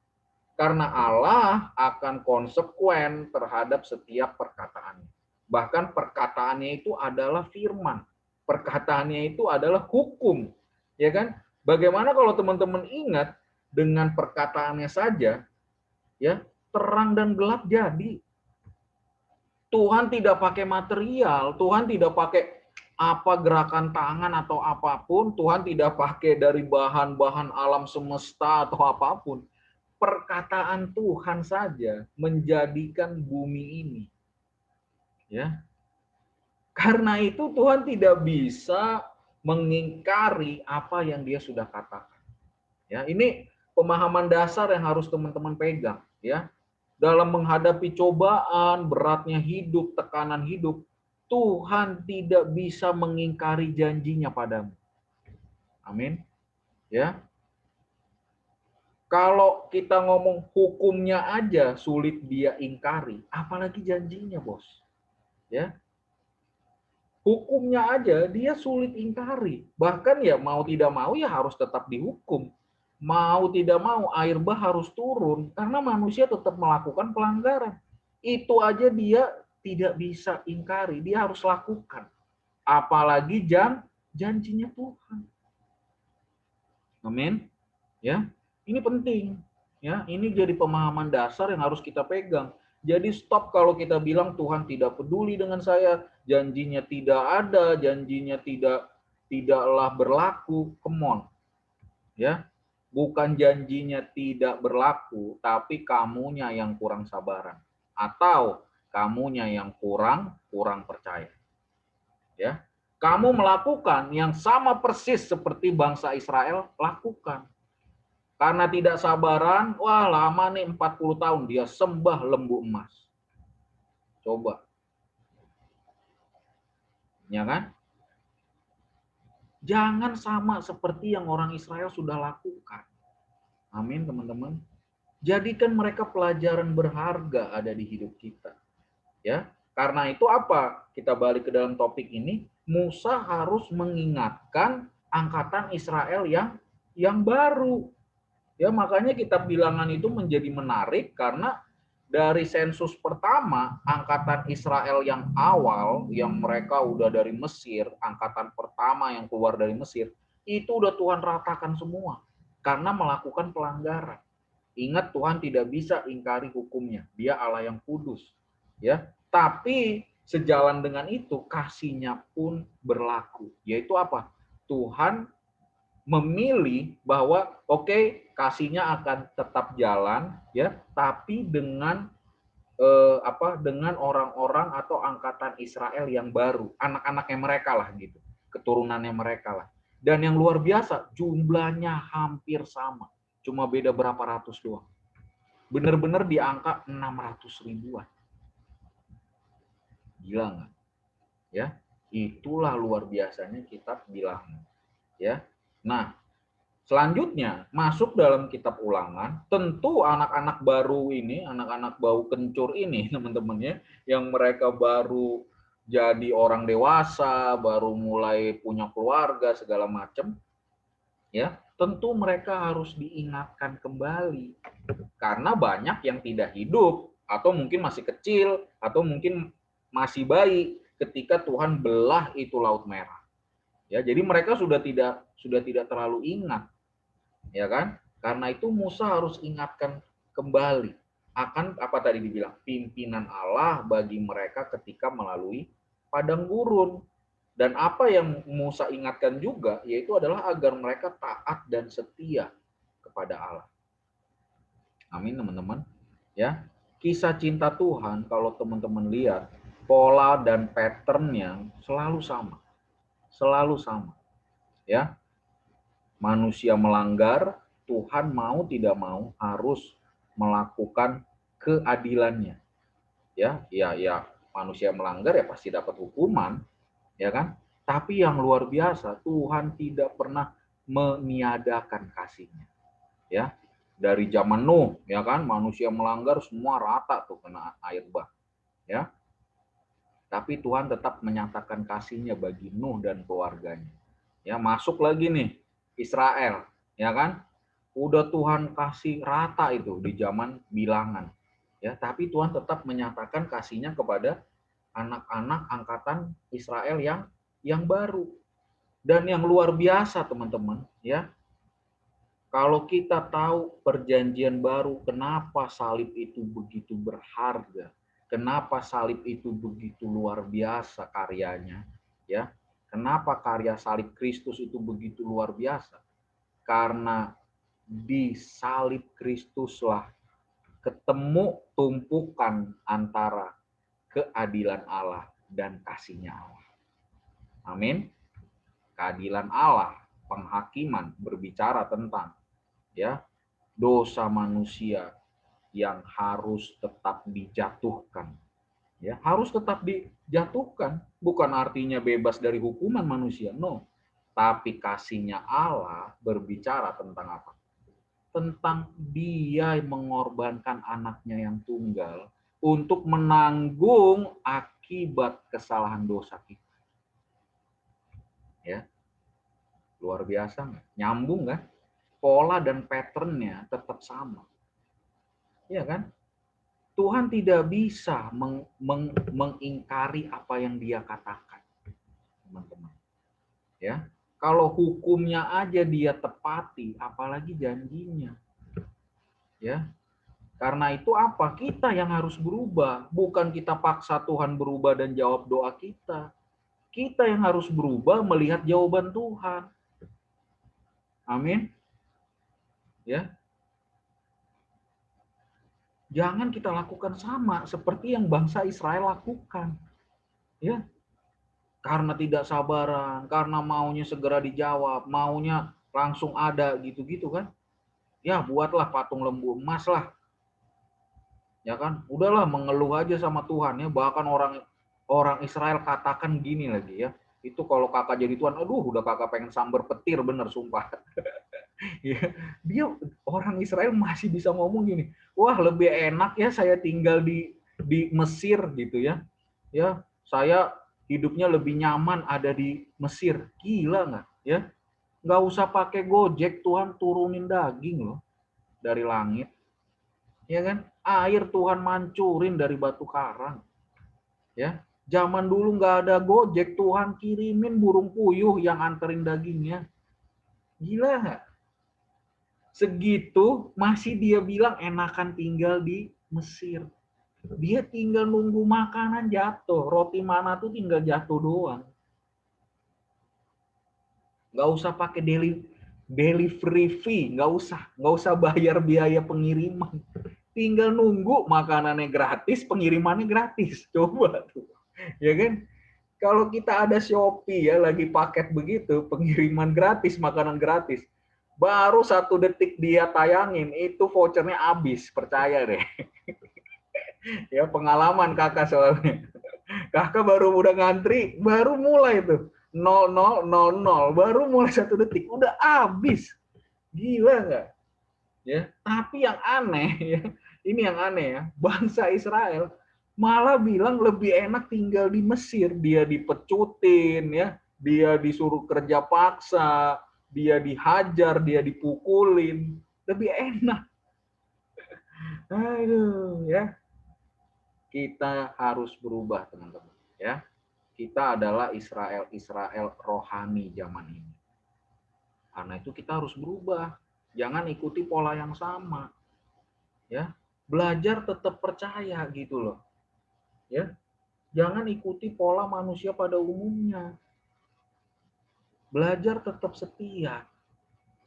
Karena Allah akan konsekuen terhadap setiap perkataannya. Bahkan perkataannya itu adalah firman. Perkataannya itu adalah hukum. Ya kan? Bagaimana kalau teman-teman ingat dengan perkataannya saja, ya, terang dan gelap jadi. Tuhan tidak pakai material, Tuhan tidak pakai apa gerakan tangan atau apapun, Tuhan tidak pakai dari bahan-bahan alam semesta atau apapun. Perkataan Tuhan saja menjadikan bumi ini. Ya. Karena itu Tuhan tidak bisa mengingkari apa yang Dia sudah katakan. Ya, ini pemahaman dasar yang harus teman-teman pegang, ya. Dalam menghadapi cobaan, beratnya hidup, tekanan hidup, Tuhan tidak bisa mengingkari janjinya padamu. Amin. Ya. Kalau kita ngomong hukumnya aja sulit dia ingkari, apalagi janjinya, Bos. Ya. Hukumnya aja dia sulit ingkari. Bahkan ya mau tidak mau ya harus tetap dihukum. Mau tidak mau air bah harus turun karena manusia tetap melakukan pelanggaran. Itu aja dia tidak bisa ingkari, dia harus lakukan. Apalagi janjinya Tuhan. Amin. Ya. Ini penting. Ya, ini jadi pemahaman dasar yang harus kita pegang. Jadi stop kalau kita bilang Tuhan tidak peduli dengan saya, janjinya tidak ada, janjinya tidaklah berlaku. Come on. Ya. Bukan janjinya tidak berlaku, tapi kamunya yang kurang sabaran atau kamunya yang kurang percaya. Ya. Kamu melakukan yang sama persis seperti bangsa Israel lakukan. Karena tidak sabaran, wah lama nih 40 tahun dia sembah lembu emas. Coba. Ya kan? Jangan sama seperti yang orang Israel sudah lakukan. Amin, teman-teman. Jadikan mereka pelajaran berharga ada di hidup kita. Ya, karena itu apa? Kita balik ke dalam topik ini, Musa harus mengingatkan angkatan Israel yang baru. Ya, makanya kitab Bilangan itu menjadi menarik karena dari sensus pertama, angkatan Israel yang awal, yang mereka udah dari Mesir, angkatan pertama yang keluar dari Mesir, itu udah Tuhan ratakan semua karena melakukan pelanggaran. Ingat, Tuhan tidak bisa ingkari hukumnya. Dia Allah yang kudus. Ya, tapi sejalan dengan itu kasihnya pun berlaku. Yaitu apa? Tuhan memilih bahwa oke, kasihnya akan tetap jalan, ya, tapi dengan dengan orang-orang atau angkatan Israel yang baru, anak-anaknya mereka lah gitu, keturunannya mereka lah. Dan yang luar biasa, jumlahnya hampir sama, cuma beda berapa ratus doang. Benar-benar di angka 600 ribuan. Gila nggak? Ya, itulah luar biasanya kitab Bilangan. Ya, nah selanjutnya masuk dalam kitab Ulangan, tentu anak-anak baru ini, anak-anak bau kencur ini, teman-temannya, yang mereka baru jadi orang dewasa, baru mulai punya keluarga segala macam, ya, tentu mereka harus diingatkan kembali karena banyak yang tidak hidup atau mungkin masih kecil atau mungkin masih bayi ketika Tuhan belah itu Laut Merah. Ya, jadi mereka sudah tidak terlalu ingat, ya kan? Karena itu Musa harus ingatkan kembali akan apa tadi dibilang, pimpinan Allah bagi mereka ketika melalui padang gurun. Dan apa yang Musa ingatkan juga yaitu adalah agar mereka taat dan setia kepada Allah. Amin, teman-teman. Ya, kisah cinta Tuhan kalau teman-teman lihat pola dan patternnya selalu sama, selalu sama. Ya, manusia melanggar, Tuhan mau tidak mau harus melakukan keadilannya. Ya, manusia melanggar ya pasti dapat hukuman, ya kan? Tapi yang luar biasa, Tuhan tidak pernah meniadakan kasihnya. Ya, dari zaman Nuh, ya kan, manusia melanggar semua rata tuh kena air bah, ya. Tapi Tuhan tetap menyatakan kasihnya bagi Nuh dan keluarganya. Ya, masuk lagi nih Israel, ya kan? Udah Tuhan kasih rata itu di zaman Bilangan. Ya, tapi Tuhan tetap menyatakan kasihnya kepada anak-anak angkatan Israel yang baru. Dan yang luar biasa, teman-teman, ya. Kalau kita tahu perjanjian baru, kenapa salib itu begitu berharga? Kenapa salib itu begitu luar biasa karyanya? Ya, kenapa karya salib Kristus itu begitu luar biasa? Karena di salib Kristuslah ketemu tumpukan antara keadilan Allah dan kasihnya Allah. Amin. Keadilan Allah, penghakiman berbicara tentang ya dosa manusia yang harus tetap dijatuhkan. Ya, harus tetap dijatuhkan, bukan artinya bebas dari hukuman manusia, no. Tapi kasihnya Allah berbicara tentang apa? Tentang Dia mengorbankan anaknya yang tunggal untuk menanggung akibat kesalahan dosa kita. Ya, luar biasa nggak? Nyambung nggak? Pola dan patternnya tetap sama. Ya kan? Tuhan tidak bisa mengingkari apa yang Dia katakan, teman-teman. Ya, kalau hukumnya aja Dia tepati, apalagi janjinya. Ya, karena itu apa? Kita yang harus berubah, bukan kita paksa Tuhan berubah dan jawab doa kita. Kita yang harus berubah melihat jawaban Tuhan. Amin. Ya. Jangan kita lakukan sama seperti yang bangsa Israel lakukan. Ya. Karena tidak sabaran, karena maunya segera dijawab, maunya langsung ada gitu-gitu kan. Ya, buatlah patung lembu emas lah. Ya kan? Udahlah mengeluh aja sama Tuhan ya. Bahkan orang Israel katakan gini lagi ya. Itu kalau kakak jadi tuan, aduh udah kakak pengen sambar petir bener sumpah. Ya, dia orang Israel masih bisa ngomong gini, wah lebih enak ya saya tinggal di Mesir gitu ya. Ya, saya hidupnya lebih nyaman ada di Mesir. Gila nggak? Ya, nggak usah pakai Gojek, Tuhan turunin daging loh dari langit. Ya kan? Air Tuhan mancurin dari batu karang. Ya, zaman dulu nggak ada Gojek, Tuhan kirimin burung puyuh yang anterin dagingnya. Gila nggak? Segitu masih dia bilang enakan tinggal di Mesir. Dia tinggal nunggu makanan jatuh. Roti mana tuh tinggal jatuh doang. Nggak usah pakai delivery fee, nggak usah bayar biaya pengiriman. Tinggal nunggu makanannya gratis, pengirimannya gratis. Coba tuh. Ya kan? Kalau kita ada Shopee ya lagi paket begitu, pengiriman gratis, makanan gratis. Baru 1 detik dia tayangin, itu vouchernya habis, percaya deh. Ya pengalaman kakak soalnya. Kakak baru udah ngantri, baru mulai tuh. 0000, baru mulai 1 detik, udah habis. Gila nggak? Ya, tapi yang aneh ya, ini yang aneh ya, bangsa Israel malah bilang lebih enak tinggal di Mesir. Dia dipecutin ya, dia disuruh kerja paksa, dia dihajar, dia dipukulin, lebih enak. Aduh ya, kita harus berubah teman-teman ya. Kita adalah Israel rohani zaman ini. Karena itu kita harus berubah. Jangan ikuti pola yang sama. Ya, belajar tetap percaya gitu loh. Ya, jangan ikuti pola manusia pada umumnya. Belajar tetap setia,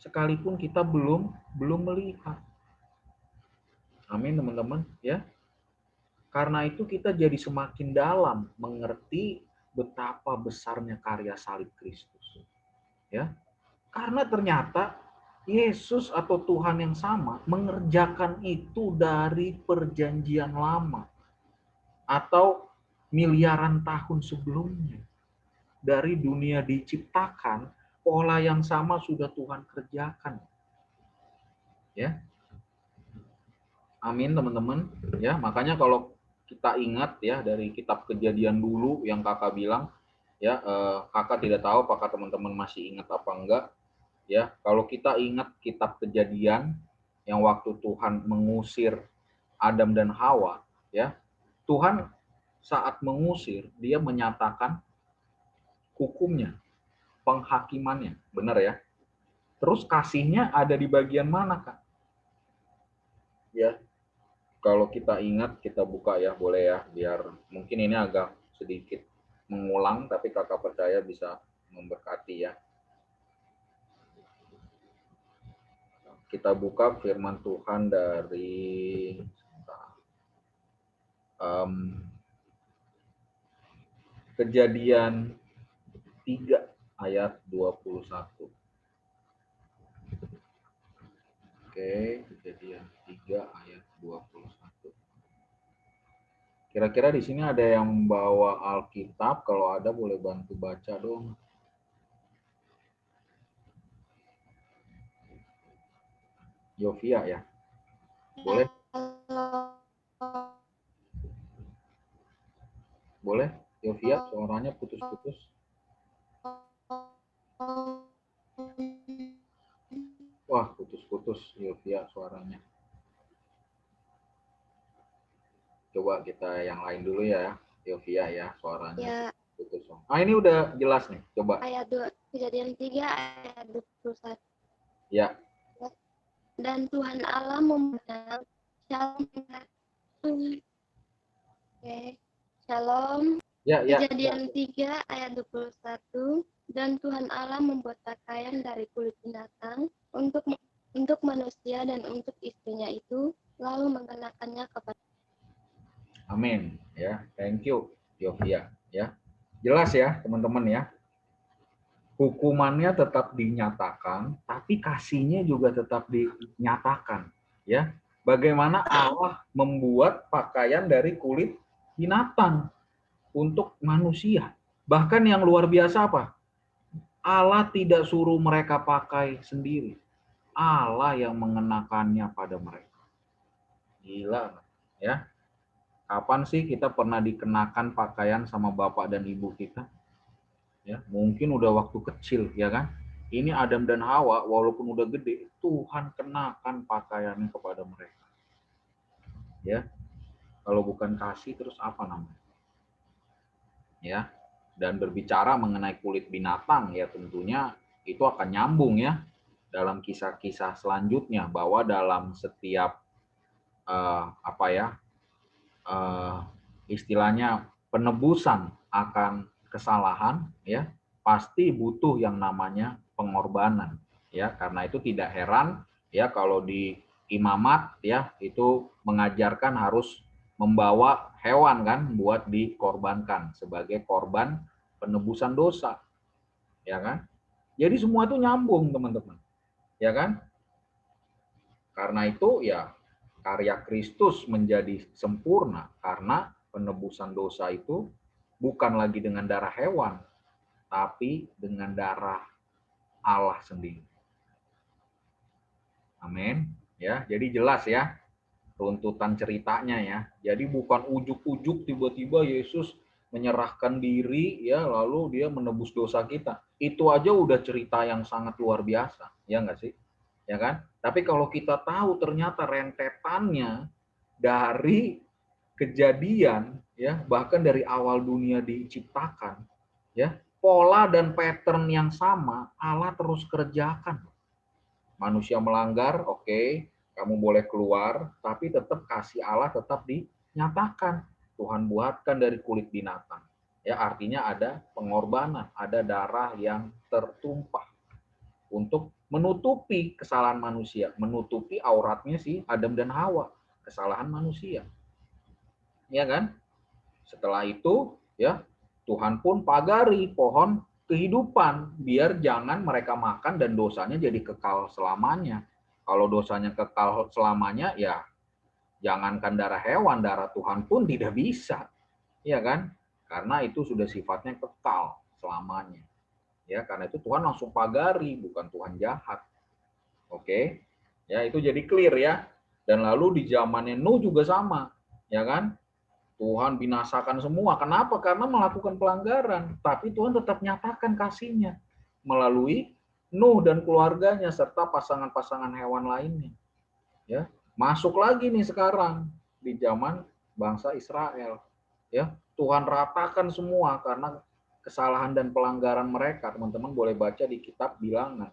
sekalipun kita belum melihat. Amin teman-teman ya. Karena itu kita jadi semakin dalam mengerti betapa besarnya karya salib Kristus. Ya. Karena ternyata Yesus atau Tuhan yang sama mengerjakan itu dari perjanjian lama atau miliaran tahun sebelumnya. Dari dunia diciptakan, pola yang sama sudah Tuhan kerjakan. Ya. Amin teman-teman. Ya, makanya kalau kita ingat ya dari kitab Kejadian dulu yang kakak bilang, ya kakak tidak tahu apakah teman-teman masih ingat apa enggak. Ya, kalau kita ingat kitab Kejadian yang waktu Tuhan mengusir Adam dan Hawa, ya, Tuhan saat mengusir dia menyatakan hukumnya, penghakimannya, benar ya. Terus kasihnya ada di bagian mana, Kak? Ya, kalau kita ingat, kita buka ya, boleh ya, biar mungkin ini agak sedikit mengulang, tapi kakak percaya bisa memberkati ya. Kita buka firman Tuhan dari Kejadian 3 ayat 21. Oke, Kejadian 3 ayat 21. Kira-kira di sini ada yang membawa Alkitab? Kalau ada boleh bantu baca dong. Yovia ya. Boleh? Boleh? Yovia, suaranya putus-putus. Wah, putus-putus Yovia suaranya. Coba kita yang lain dulu ya, Yovia ya, suaranya ya. Putus. Ah, ini udah jelas nih, coba. Ayat 2, Kejadian 3 ayat 21. Ya. Dan Tuhan Allah membenarkan Shalom. Oke. Shalom. Ya, ya. Kejadian 3 ayat 21. Dan Tuhan Allah membuat pakaian dari kulit binatang untuk manusia dan untuk istrinya itu, lalu mengenakannya kepada. Amin. Ya, thank you, Yovia. Ya, jelas ya, teman-teman ya. Hukumannya tetap dinyatakan, tapi kasihnya juga tetap dinyatakan. Ya, bagaimana Allah membuat pakaian dari kulit binatang untuk manusia. Bahkan yang luar biasa apa? Allah tidak suruh mereka pakai sendiri. Allah yang mengenakannya pada mereka. Gila, ya. Kapan sih kita pernah dikenakan pakaian sama bapak dan ibu kita? Ya, mungkin udah waktu kecil, ya kan? Ini Adam dan Hawa, walaupun udah gede, Tuhan kenakan pakaiannya kepada mereka. Ya, kalau bukan kasih, terus apa namanya? Ya, dan berbicara mengenai kulit binatang, ya tentunya itu akan nyambung ya dalam kisah-kisah selanjutnya, bahwa dalam setiap apa ya, istilahnya penebusan akan kesalahan, ya pasti butuh yang namanya pengorbanan, ya karena itu tidak heran ya kalau di imamat ya itu mengajarkan harus membawa hewan kan buat dikorbankan sebagai korban penebusan dosa, ya kan? Jadi semua itu nyambung teman-teman, ya kan? Karena itu ya karya Kristus menjadi sempurna karena penebusan dosa itu bukan lagi dengan darah hewan, tapi dengan darah Allah sendiri. Amin. Ya, jadi jelas ya runtutan ceritanya ya. Jadi bukan ujuk-ujuk tiba-tiba Yesus menyerahkan diri ya lalu dia menebus dosa kita. Itu aja udah cerita yang sangat luar biasa, ya enggak sih? Ya kan? Tapi kalau kita tahu ternyata rentetannya dari kejadian ya, bahkan dari awal dunia diciptakan ya, pola dan pattern yang sama Allah terus kerjakan. Manusia melanggar, oke, kamu boleh keluar, tapi tetap kasih Allah tetap dinyatakan. Tuhan buatkan dari kulit binatang. Ya, artinya ada pengorbanan, ada darah yang tertumpah untuk menutupi kesalahan manusia, menutupi auratnya si Adam dan Hawa, kesalahan manusia. Ya kan? Setelah itu, ya, Tuhan pun pagari pohon kehidupan biar jangan mereka makan dan dosanya jadi kekal selamanya. Kalau dosanya kekal selamanya, ya jangankan darah hewan, darah Tuhan pun tidak bisa, ya kan? Karena itu sudah sifatnya kekal selamanya. Ya, karena itu Tuhan langsung pagari, bukan Tuhan jahat. Oke, ya itu jadi clear ya. Dan lalu di zamannya Nuh juga sama, ya kan? Tuhan binasakan semua. Kenapa? Karena melakukan pelanggaran. Tapi Tuhan tetap nyatakan kasih-Nya melalui Nuh dan keluarganya serta pasangan-pasangan hewan lainnya. Ya, masuk lagi nih sekarang di zaman bangsa Israel. Ya, Tuhan ratakan semua karena kesalahan dan pelanggaran mereka. Teman-teman boleh baca di kitab Bilangan.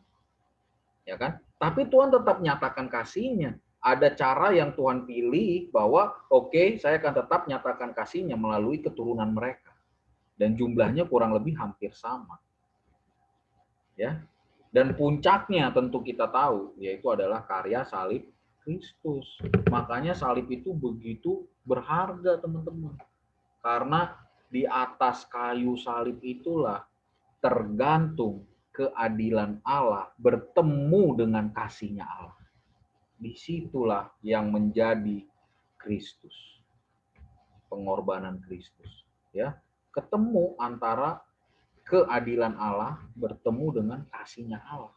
Ya kan? Tapi Tuhan tetap nyatakan kasih-Nya. Ada cara yang Tuhan pilih bahwa oke, saya akan tetap nyatakan kasih-Nya melalui keturunan mereka. Dan jumlahnya kurang lebih hampir sama. Ya. Dan puncaknya tentu kita tahu yaitu adalah karya salib Kristus. Makanya salib itu begitu berharga, teman-teman. Karena di atas kayu salib itulah tergantung keadilan Allah bertemu dengan kasih-Nya Allah. Disitulah yang menjadi Kristus, pengorbanan Kristus, ya, ketemu antara keadilan Allah bertemu dengan kasih-Nya Allah.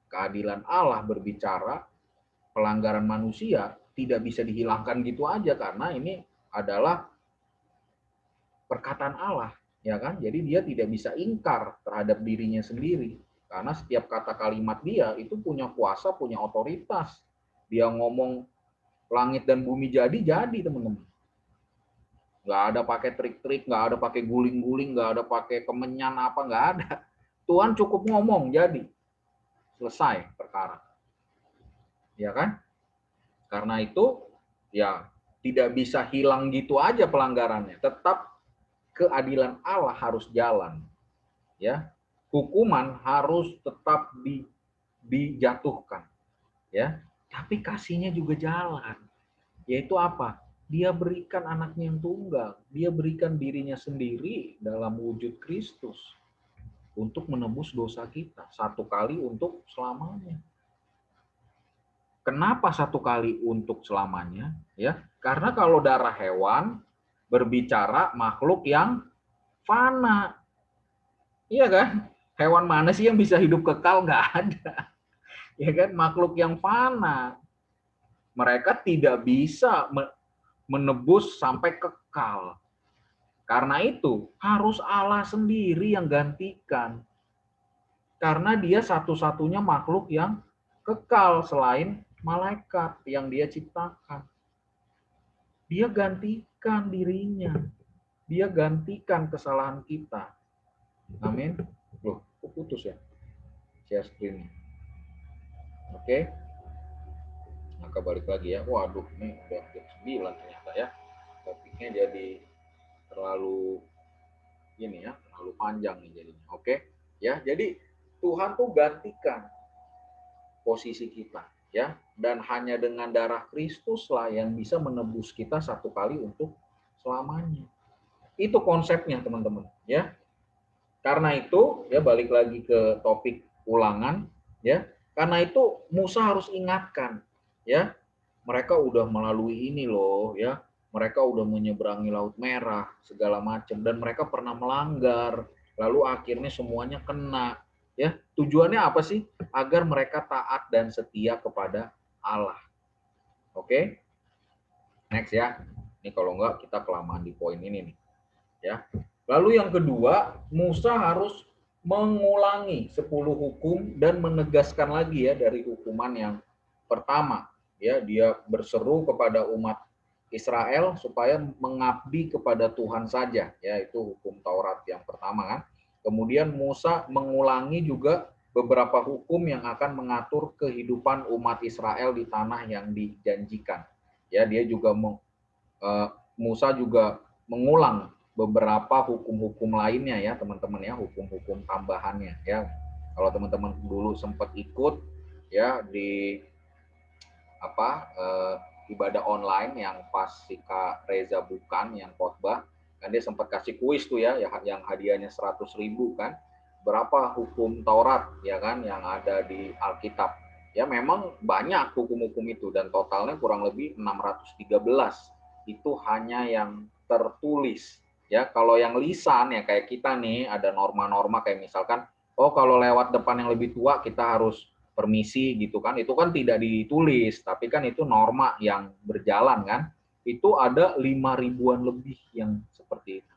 Keadilan Allah berbicara pelanggaran manusia tidak bisa dihilangkan gitu aja karena ini adalah perkataan Allah, ya kan? Jadi dia tidak bisa ingkar terhadap dirinya sendiri. Karena setiap kata kalimat dia itu punya kuasa, punya otoritas. Dia ngomong langit dan bumi jadi teman-teman. Nggak ada pakai trik-trik, nggak ada pakai guling-guling, nggak ada pakai kemenyan apa, nggak ada. Tuhan cukup ngomong jadi. Selesai perkara. Ya kan? Karena itu ya tidak bisa hilang gitu aja pelanggarannya. Tetap keadilan Allah harus jalan. Ya, hukuman harus tetap dijatuhkan, ya. Tapi kasih-Nya juga jalan, yaitu apa? Dia berikan anaknya yang tunggal, dia berikan dirinya sendiri dalam wujud Kristus untuk menebus dosa kita satu kali untuk selamanya. Kenapa satu kali untuk selamanya? Ya, karena kalau darah hewan berbicara makhluk yang fana. Iya kan? Hewan mana sih yang bisa hidup kekal? Nggak ada. Ya kan? Makhluk yang fana. Mereka tidak bisa menebus sampai kekal. Karena itu harus Allah sendiri yang gantikan. Karena dia satu-satunya makhluk yang kekal selain malaikat yang dia ciptakan. Dia gantikan dirinya. Dia gantikan kesalahan kita. Amin. Loh, kok putus ya? Share screen. Oke. Maka balik lagi ya. Waduh, ini udah jam 9 ternyata ya. Topiknya jadi terlalu ini ya, terlalu panjang nih jadinya. Oke. Ya, jadi Tuhan tuh gantikan posisi kita ya, dan hanya dengan darah Kristus lah yang bisa menebus kita satu kali untuk selamanya. Itu konsepnya teman-teman ya. Karena itu ya balik lagi ke topik ulangan ya. Karena itu Musa harus ingatkan ya. Mereka udah melalui ini loh ya. Mereka udah menyeberangi Laut Merah segala macam dan mereka pernah melanggar. Lalu akhirnya semuanya kena ya. Tujuannya apa sih? Agar mereka taat dan setia kepada Allah. Oke? Next ya. Ini kalau enggak kita kelamaan di poin ini nih. Ya. Lalu yang kedua, Musa harus mengulangi 10 hukum dan menegaskan lagi ya dari hukuman yang pertama. Ya, dia berseru kepada umat Israel supaya mengabdi kepada Tuhan saja, ya itu hukum Taurat yang pertama kan. Kemudian Musa mengulangi juga beberapa hukum yang akan mengatur kehidupan umat Israel di tanah yang dijanjikan. Ya, dia juga Musa juga mengulang beberapa hukum-hukum lainnya ya teman-teman ya, hukum-hukum tambahannya ya. Kalau teman-teman dulu sempat ikut ya di ibadah online yang pas si Kak Reza bukan yang khotbah, kan dia sempat kasih kuis tuh ya yang hadiahnya 100.000 kan, berapa hukum Taurat ya kan yang ada di Alkitab. Ya memang banyak hukum-hukum itu dan totalnya kurang lebih 613. Itu hanya yang tertulis. Ya, kalau yang lisan ya kayak kita nih ada norma-norma kayak misalkan oh kalau lewat depan yang lebih tua kita harus permisi gitu kan. Itu kan tidak ditulis, tapi kan itu norma yang berjalan kan. Itu ada 5.000-an lebih yang seperti itu.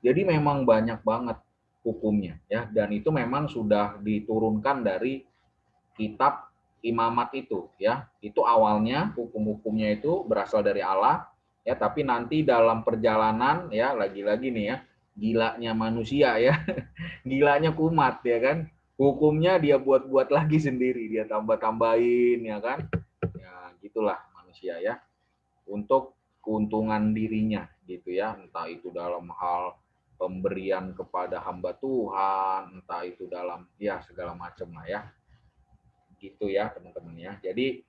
Jadi memang banyak banget hukumnya ya dan itu memang sudah diturunkan dari kitab imamat itu ya. Itu awalnya hukum-hukumnya itu berasal dari Allah ya, tapi nanti dalam perjalanan ya lagi-lagi nih ya, gilanya manusia ya. Gilanya kumat ya kan. Hukumnya dia buat-buat lagi sendiri, dia tambah-tambahin ya kan. Ya gitulah manusia ya. Untuk keuntungan dirinya gitu ya, entah itu dalam hal pemberian kepada hamba Tuhan, entah itu dalam ya segala macam lah ya. Gitu ya teman-teman ya. Jadi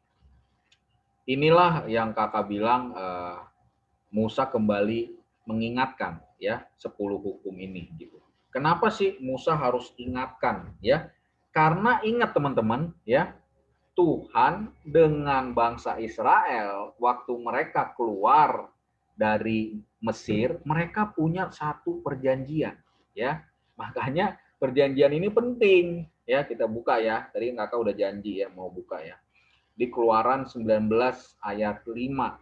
inilah yang kakak bilang Musa kembali mengingatkan ya 10 hukum ini gitu. Kenapa sih Musa harus ingatkan ya? Karena ingat teman-teman ya, Tuhan dengan bangsa Israel waktu mereka keluar dari Mesir, mereka punya satu perjanjian ya. Makanya perjanjian ini penting ya, kita buka ya. Tadi kakak udah janji ya mau buka ya. Di Keluaran 19 ayat 5.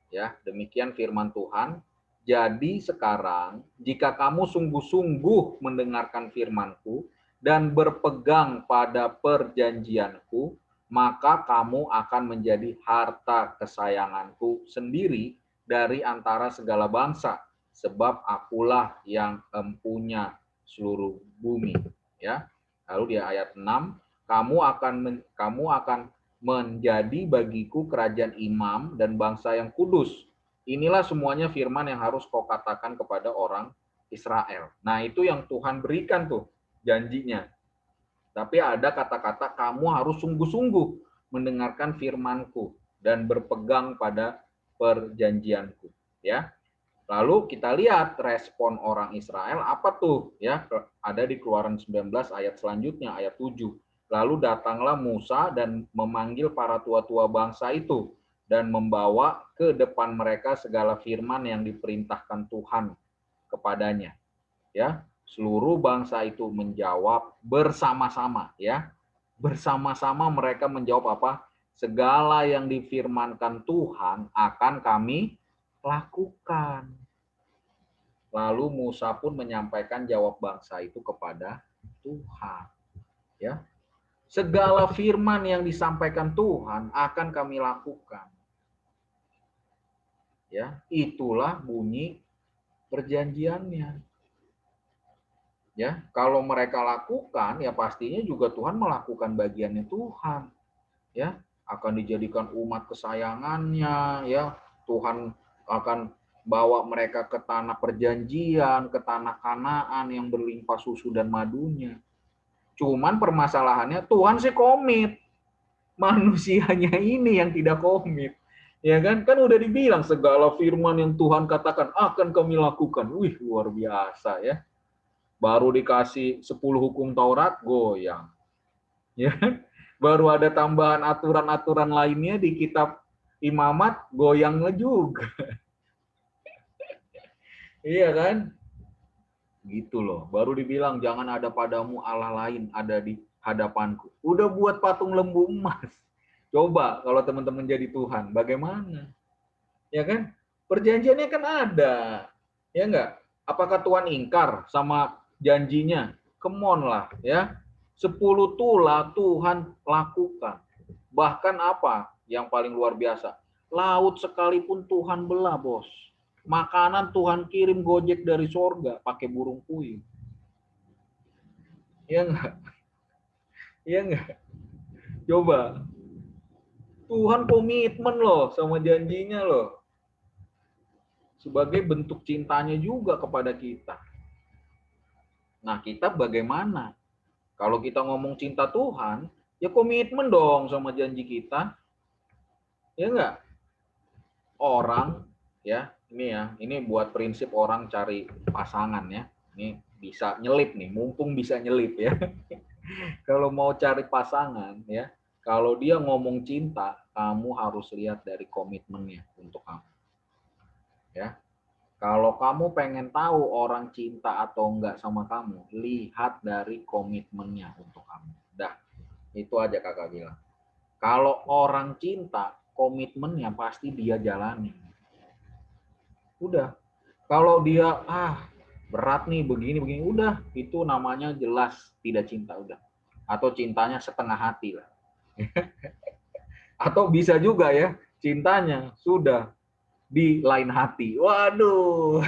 Ya, demikian firman Tuhan. Jadi sekarang jika kamu sungguh-sungguh mendengarkan firman-Ku dan berpegang pada perjanjian-Ku, maka kamu akan menjadi harta kesayangan-Ku sendiri dari antara segala bangsa, sebab akulah yang empunya seluruh bumi. Ya. Lalu di ayat 6, kamu akan menjadi bagiku kerajaan imam dan bangsa yang kudus. Inilah semuanya firman yang harus kau katakan kepada orang Israel. Nah, itu yang Tuhan berikan tuh janjinya. Tapi ada kata-kata kamu harus sungguh-sungguh mendengarkan firman-Ku dan berpegang pada perjanjian-Ku, ya. Lalu kita lihat respon orang Israel apa tuh ya, ada di Keluaran 19 ayat selanjutnya ayat 7. Lalu datanglah Musa dan memanggil para tua-tua bangsa itu dan membawa ke depan mereka segala firman yang diperintahkan Tuhan kepadanya. Ya, seluruh bangsa itu menjawab bersama-sama, ya. Bersama-sama mereka menjawab apa? Segala yang difirmankan Tuhan akan kami lakukan. Lalu Musa pun menyampaikan jawab bangsa itu kepada Tuhan. Ya, segala firman yang disampaikan Tuhan akan kami lakukan. Ya, itulah bunyi perjanjiannya. Ya, kalau mereka lakukan, ya pastinya juga Tuhan melakukan bagiannya Tuhan. Ya, akan dijadikan umat kesayangannya. Ya, Tuhan akan bawa mereka ke tanah perjanjian, ke tanah Kanaan yang berlimpah susu dan madunya. Cuman permasalahannya Tuhan sih komit, manusianya ini yang tidak komit. Ya kan? Kan udah dibilang segala firman yang Tuhan katakan akan kami lakukan. Wih, luar biasa ya. Baru dikasih 10 hukum Taurat, goyang. Ya. Baru ada tambahan aturan-aturan lainnya di kitab Imamat, goyangnya juga. Iya kan? Gitu loh. Baru dibilang jangan ada padamu Allah lain ada di hadapanku. Udah buat patung lembu emas. Coba kalau teman-teman jadi Tuhan, bagaimana? Ya kan? Perjanjiannya kan ada. Ya enggak? Apakah Tuhan ingkar sama janjinya? Come on lah, ya. 10 tula Tuhan lakukan. Bahkan apa yang paling luar biasa? Laut sekalipun Tuhan belah, bos. Makanan Tuhan kirim Gojek dari sorga pakai burung puyuh. Iya enggak? Iya enggak? Coba. Tuhan komitmen loh sama janjinya loh. Sebagai bentuk cintanya juga kepada kita. Nah, kita bagaimana? Kalau kita ngomong cinta Tuhan, ya komitmen dong sama janji kita. Ya enggak? Orang, ya, ini buat prinsip orang cari pasangan ya. Ini bisa nyelip nih, mumpung bisa nyelip ya. Kalau mau cari pasangan ya, kalau dia ngomong cinta, kamu harus lihat dari komitmennya untuk kamu. Ya. Kalau kamu pengen tahu orang cinta atau enggak sama kamu, lihat dari komitmennya untuk kamu. Dah, itu aja kakak bilang. Kalau orang cinta, komitmennya pasti dia jalani. Udah. Kalau dia, berat nih, begini, udah. Itu namanya jelas tidak cinta, udah. Atau cintanya setengah hati lah. Atau bisa juga ya, cintanya sudah di lain hati. Waduh,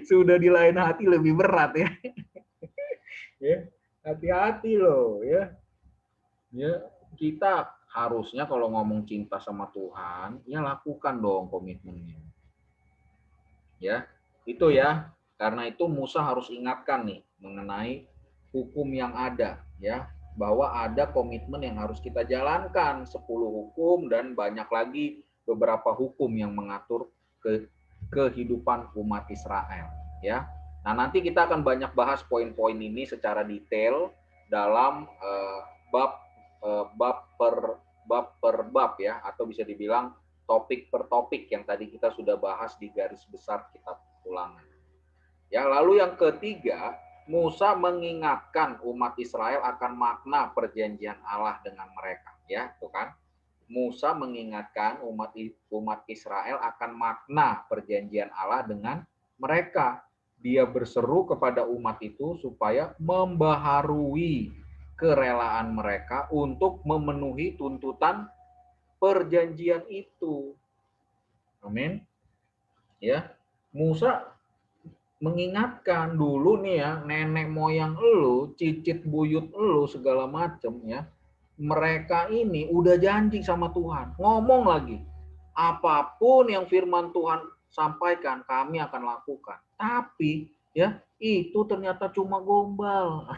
sudah di lain hati lebih berat ya. Ya, hati-hati loh ya. Ya, kita harusnya kalau ngomong cinta sama Tuhan, ya lakukan dong komitmennya. Ya, itu ya. Karena itu Musa harus ingatkan nih mengenai hukum yang ada ya, bahwa ada komitmen yang harus kita jalankan, 10 hukum dan banyak lagi beberapa hukum yang mengatur kehidupan umat Israel ya. Nah, nanti kita akan banyak bahas poin-poin ini secara detail dalam bab per bab ya, atau bisa dibilang topik per topik yang tadi kita sudah bahas di garis besar kitab Ulangan. Ya, lalu yang ketiga, Musa mengingatkan umat Israel akan makna perjanjian Allah dengan mereka, ya, tuh kan? Musa mengingatkan umat Israel akan makna perjanjian Allah dengan mereka. Dia berseru kepada umat itu supaya membaharui kerelaan mereka untuk memenuhi tuntutan perjanjian itu. Amin. Ya, Musa mengingatkan dulu nih ya, nenek moyang elu, cicit buyut elu segala macam ya. Mereka ini udah janji sama Tuhan, ngomong lagi, apapun yang firman Tuhan sampaikan kami akan lakukan. Tapi ya, itu ternyata cuma gombal.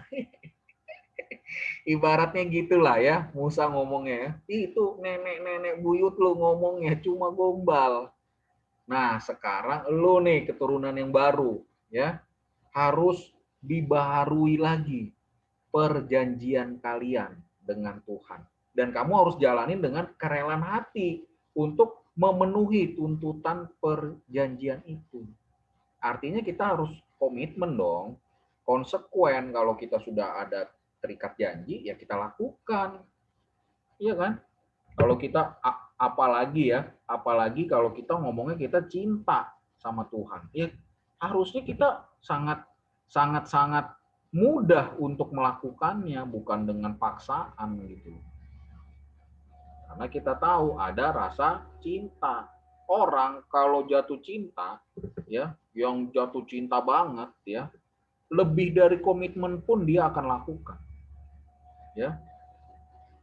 Ibaratnya gitulah ya, Musa ngomongnya ya. Itu nenek-nenek buyut lu ngomongnya cuma gombal. Nah, sekarang lu nih keturunan yang baru ya, harus dibaharui lagi perjanjian kalian dengan Tuhan. Dan kamu harus jalanin dengan kerelaan hati untuk memenuhi tuntutan perjanjian itu. artinya kita harus komitmen dong. Konsekuen kalau kita sudah ada terikat janji, ya kita lakukan. Iya kan? Kalau kita, apalagi kalau kita ngomongnya kita cinta sama Tuhan. Ya harusnya kita sangat mudah untuk melakukannya, bukan dengan paksaan gitu. Karena kita tahu ada rasa cinta. Orang kalau jatuh cinta, ya, yang jatuh cinta banget, ya, lebih dari komitmen pun dia akan lakukan. Ya.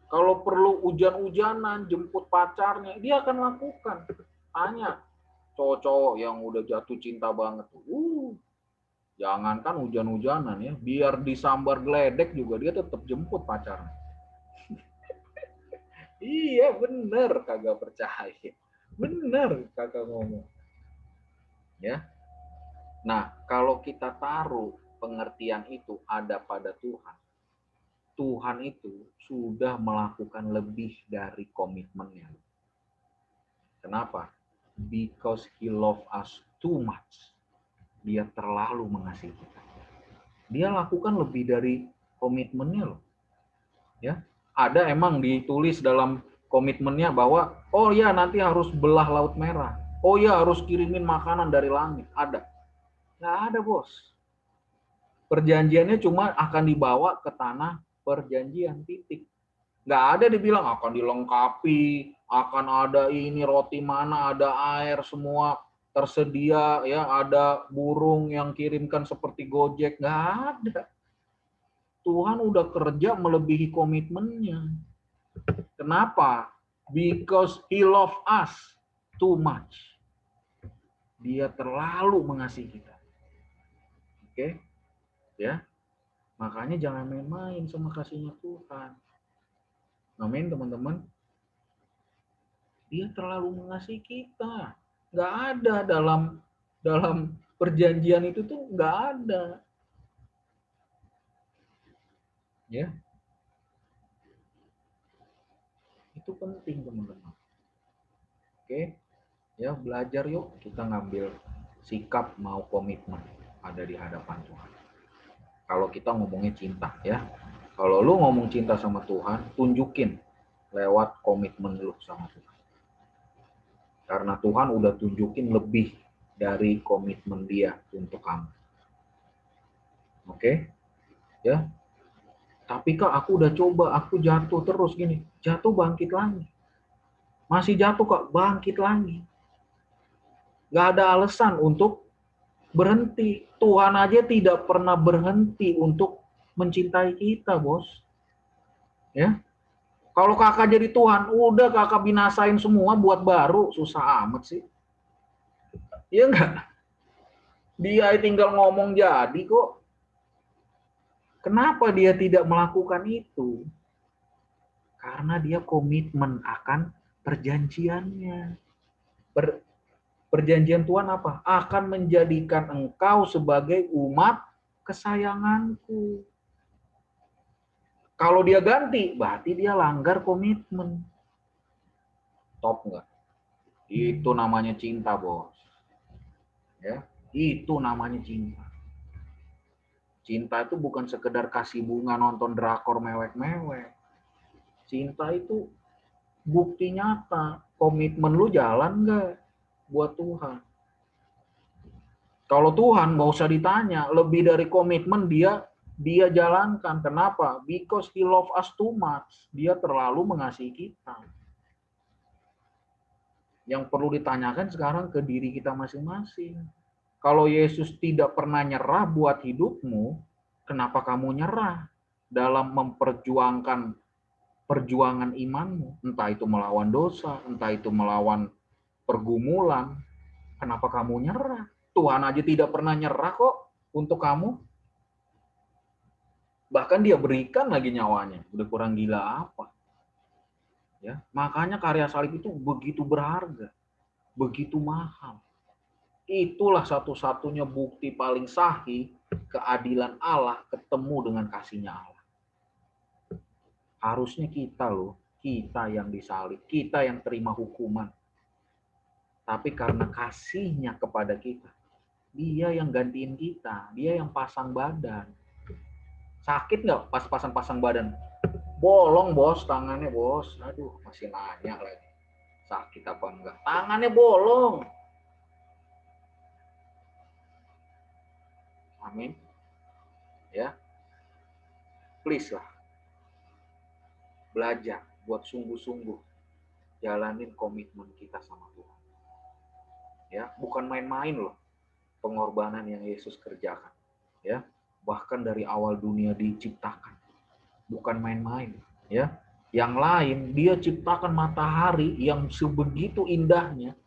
Kalau perlu hujan-hujanan, jemput pacarnya, dia akan lakukan. Tanya cowok-cowok yang udah jatuh cinta banget. Jangankan hujan-hujanan ya, biar disambar geledek juga dia tetap jemput pacarnya. Iya bener, kagak percaya. Bener kakak ngomong. Ya. Nah, kalau kita taruh pengertian itu ada pada Tuhan, Tuhan itu sudah melakukan lebih dari komitmennya. Kenapa? Because He loves us too much. Dia terlalu mengasihi kita. Dia lakukan lebih dari komitmennya loh. Ya, ada emang ditulis dalam komitmennya bahwa oh ya nanti harus belah Laut Merah. Oh ya harus kirimin makanan dari langit. Ada. Nggak ada bos. Perjanjiannya cuma akan dibawa ke tanah perjanjian, titik. Nggak ada dibilang akan dilengkapi, akan ada ini roti mana, ada air semua tersedia, ya ada burung yang kirimkan seperti Gojek, nggak ada. Tuhan udah kerja melebihi komitmennya. Kenapa? Because He loves us too much. Dia terlalu mengasihi kita. Oke? Ya. Makanya jangan main-main sama kasihnya Tuhan. Amin, teman-teman. Dia terlalu mengasihi kita. Nggak ada dalam perjanjian itu tuh nggak ada. Ya. Itu penting, teman-teman. Oke. Ya, belajar yuk kita ngambil sikap mau komitmen ada di hadapan Tuhan. Kalau kita ngomongnya cinta ya. Kalau lu ngomong cinta sama Tuhan, tunjukin lewat komitmen lu sama Tuhan. Karena Tuhan udah tunjukin lebih dari komitmen dia untuk kamu. Oke? Ya. Tapi Kak, aku udah coba, aku jatuh terus gini. Jatuh bangkit lagi. Masih jatuh Kak, bangkit lagi. Gak ada alasan untuk berhenti. Tuhan aja tidak pernah berhenti untuk mencintai kita, bos. Ya. Kalau kakak jadi Tuhan, udah kakak binasain semua buat baru, susah amat sih. Iya enggak? Dia tinggal ngomong jadi kok. Kenapa dia tidak melakukan itu? Karena dia komitmen akan perjanjiannya. Perjanjian Tuhan apa? Akan menjadikan engkau sebagai umat kesayanganku. Kalau dia ganti, berarti dia langgar komitmen. Top nggak? Itu namanya cinta, bos. Ya, itu namanya cinta. Cinta itu bukan sekedar kasih bunga nonton drakor mewek-mewek. Cinta itu bukti nyata. Komitmen lu jalan nggak buat Tuhan? Kalau Tuhan nggak usah ditanya, lebih dari komitmen dia jalankan. Kenapa? Because He loves us too much. Dia terlalu mengasihi kita. Yang perlu ditanyakan sekarang ke diri kita masing-masing. Kalau Yesus tidak pernah nyerah buat hidupmu, kenapa kamu nyerah dalam memperjuangkan perjuangan imanmu? Entah itu melawan dosa, entah itu melawan pergumulan. Kenapa kamu nyerah? Tuhan aja tidak pernah nyerah kok untuk kamu. Bahkan dia berikan lagi nyawanya. Udah kurang gila apa? Ya, makanya karya salib itu begitu berharga, begitu mahal. Itulah satu-satunya bukti paling sahih keadilan Allah ketemu dengan kasihnya Allah. Harusnya kita loh, kita yang disalib, kita yang terima hukuman. Tapi karena kasihnya kepada kita, Dia yang gantiin kita, dia yang pasang badan. Sakit nggak pas pasang badan? Bolong bos, tangannya bos. Aduh, masih nanya lagi. Sakit apa enggak? Tangannya bolong. Amin. Ya, please lah. Belajar buat sungguh-sungguh jalanin komitmen kita sama Tuhan. Ya, bukan main-main loh pengorbanan yang Yesus kerjakan. Ya, bahkan dari awal dunia diciptakan. Bukan main-main, ya. Yang lain dia ciptakan matahari yang sebegitu indahnya,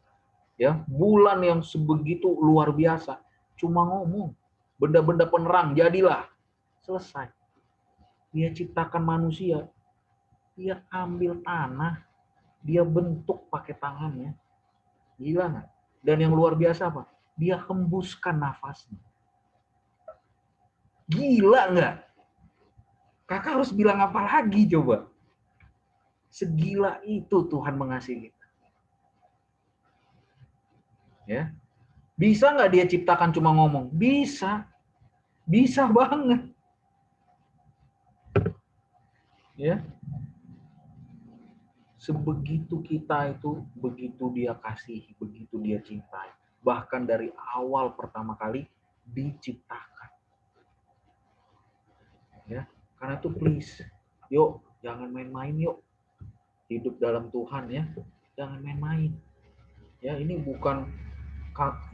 ya, bulan yang sebegitu luar biasa. Cuma ngomong, benda-benda penerang jadilah. Selesai. Dia ciptakan manusia. Dia ambil tanah, dia bentuk pakai tangannya. Gila nggak? Dan yang luar biasa apa? Dia hembuskan nafasnya. Gila nggak? Kakak harus bilang apa lagi coba? Segila itu Tuhan mengasihi kita. Ya, bisa nggak dia ciptakan cuma ngomong? Bisa, bisa banget. Ya, sebegitu kita itu, begitu dia kasihi, begitu dia cintai. Bahkan dari awal pertama kali diciptakan. Ya, karena itu please, yuk jangan main-main yuk. Hidup dalam Tuhan ya, jangan main-main. Ya, ini bukan,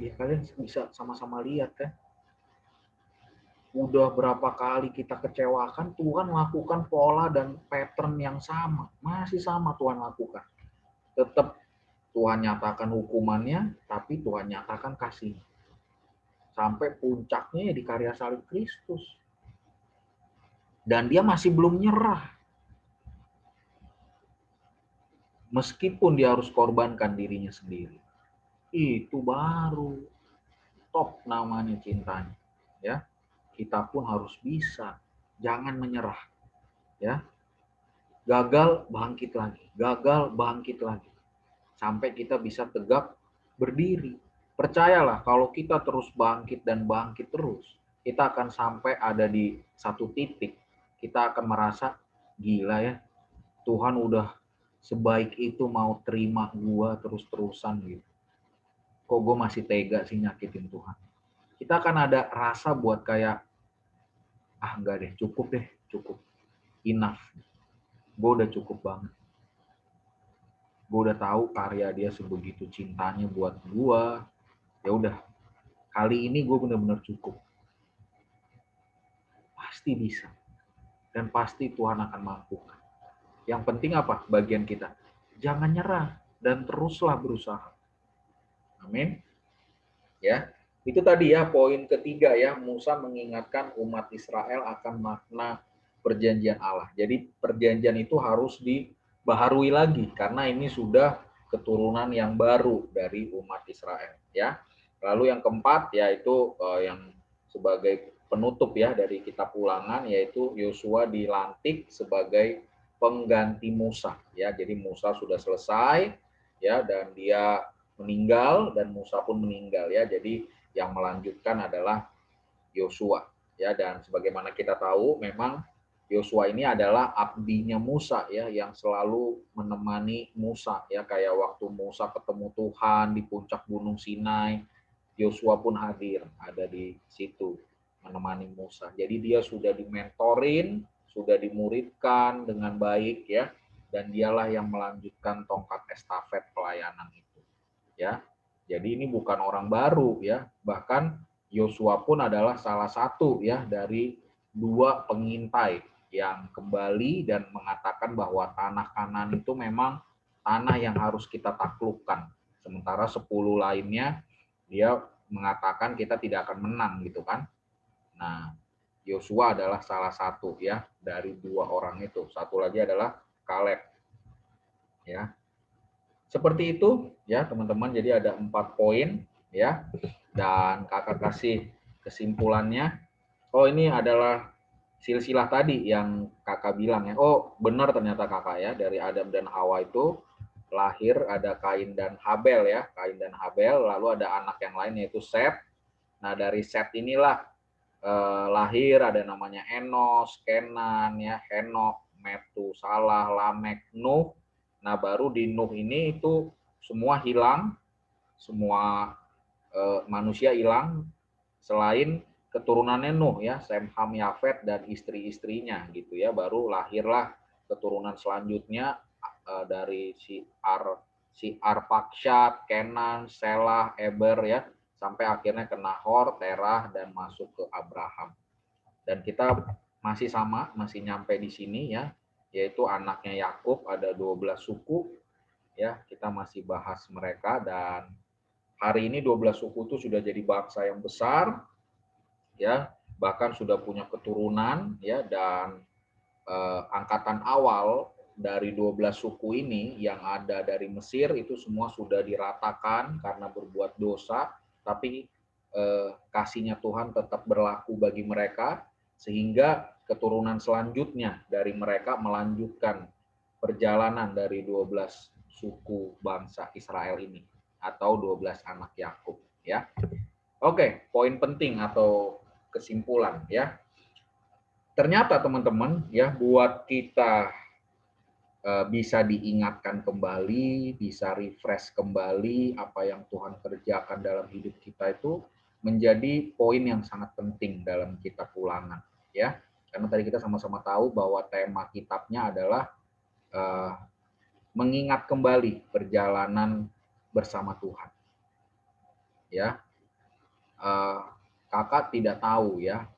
ya kalian bisa sama-sama lihat kan. Udah berapa kali kita kecewakan, Tuhan lakukan pola dan pattern yang sama. Masih sama Tuhan lakukan. Tetap Tuhan nyatakan hukumannya, tapi Tuhan nyatakan kasih. Sampai puncaknya di karya salib Kristus. Dan dia masih belum nyerah. Meskipun dia harus korbankan dirinya sendiri. Itu baru top namanya cintanya. Ya, kita pun harus bisa. Jangan menyerah. Ya, gagal bangkit lagi, gagal bangkit lagi, sampai kita bisa tegak berdiri. Percayalah, kalau kita terus bangkit dan bangkit terus, kita akan sampai ada di satu titik, kita akan merasa gila ya, Tuhan udah sebaik itu mau terima gua terus-terusan gitu. Kok gue masih tega sih nyakitin Tuhan? Kita akan ada rasa buat kayak, enggak deh, cukup, enough. Gue udah cukup banget. Gue udah tahu karya dia sebegitu cintanya buat gue. Ya udah, kali ini gue benar-benar cukup. Pasti bisa. Dan pasti Tuhan akan mampukan. Yang penting apa? Bagian kita. Jangan nyerah dan teruslah berusaha. Amin. Ya, itu tadi ya poin ketiga ya, Musa mengingatkan umat Israel akan makna perjanjian Allah. Jadi perjanjian itu harus dibaharui lagi karena ini sudah keturunan yang baru dari umat Israel ya. Lalu yang keempat yaitu yang sebagai penutup ya dari kitab Ulangan, yaitu Yosua dilantik sebagai pengganti Musa ya. Jadi Musa sudah selesai ya dan dia meninggal dan Musa pun meninggal ya. Jadi yang melanjutkan adalah Yosua ya, dan sebagaimana kita tahu memang Yosua ini adalah abdinya Musa ya, yang selalu menemani Musa ya, kayak waktu Musa ketemu Tuhan di puncak Gunung Sinai, Yosua pun hadir ada di situ menemani Musa. Jadi dia sudah dimentorin, sudah dimuridkan dengan baik ya, dan dialah yang melanjutkan tongkat estafet pelayanan itu ya. Jadi ini bukan orang baru ya, bahkan Yosua pun adalah salah satu ya dari dua pengintai yang kembali dan mengatakan bahwa tanah Kanaan itu memang tanah yang harus kita taklukkan. Sementara 10 lainnya dia mengatakan kita tidak akan menang gitu kan. Nah, Yosua adalah salah satu ya dari dua orang itu. Satu lagi adalah Kaleb. Ya. Seperti itu ya teman-teman. Jadi ada 4 poin ya. Dan kakak kasih kesimpulannya. Oh, ini adalah silsilah tadi yang kakak bilang ya. Oh, benar ternyata kakak ya, dari Adam dan Hawa itu lahir ada Kain dan Habel ya. Kain dan Habel, lalu ada anak yang lain yaitu Set. Nah, dari Set inilah lahir ada namanya Enos, Kenan, ya, Henok, Metusalah, Lamek, Nuh. Nah, baru di Nuh ini itu semua hilang, semua manusia hilang selain keturunannya Nuh, ya, Sem, Ham, Yafet dan istri-istrinya gitu ya. Baru lahirlah keturunan selanjutnya dari si Arpaksyad, Kenan, Selah, Eber, ya, sampai akhirnya ke Nahor, Terah, dan masuk ke Abraham. Dan kita masih sama, masih nyampe di sini, ya, yaitu anaknya Yakub ada 12 suku, ya, kita masih bahas mereka. Dan hari ini 12 suku itu sudah jadi bangsa yang besar, ya, bahkan sudah punya keturunan, ya, dan angkatan awal dari 12 suku ini yang ada dari Mesir itu semua sudah diratakan karena berbuat dosa, tapi kasihnya Tuhan tetap berlaku bagi mereka, sehingga keturunan selanjutnya dari mereka melanjutkan perjalanan dari 12 suku bangsa Israel ini, atau 12 anak Yakub, ya. Oke, poin penting atau kesimpulan, ya. Ternyata teman-teman, ya, buat kita bisa diingatkan kembali, bisa refresh kembali apa yang Tuhan kerjakan dalam hidup kita itu menjadi poin yang sangat penting dalam kitab Ulangan, ya. Karena tadi kita sama-sama tahu bahwa tema kitabnya adalah mengingat kembali perjalanan bersama Tuhan, ya. Kakak tidak tahu, ya,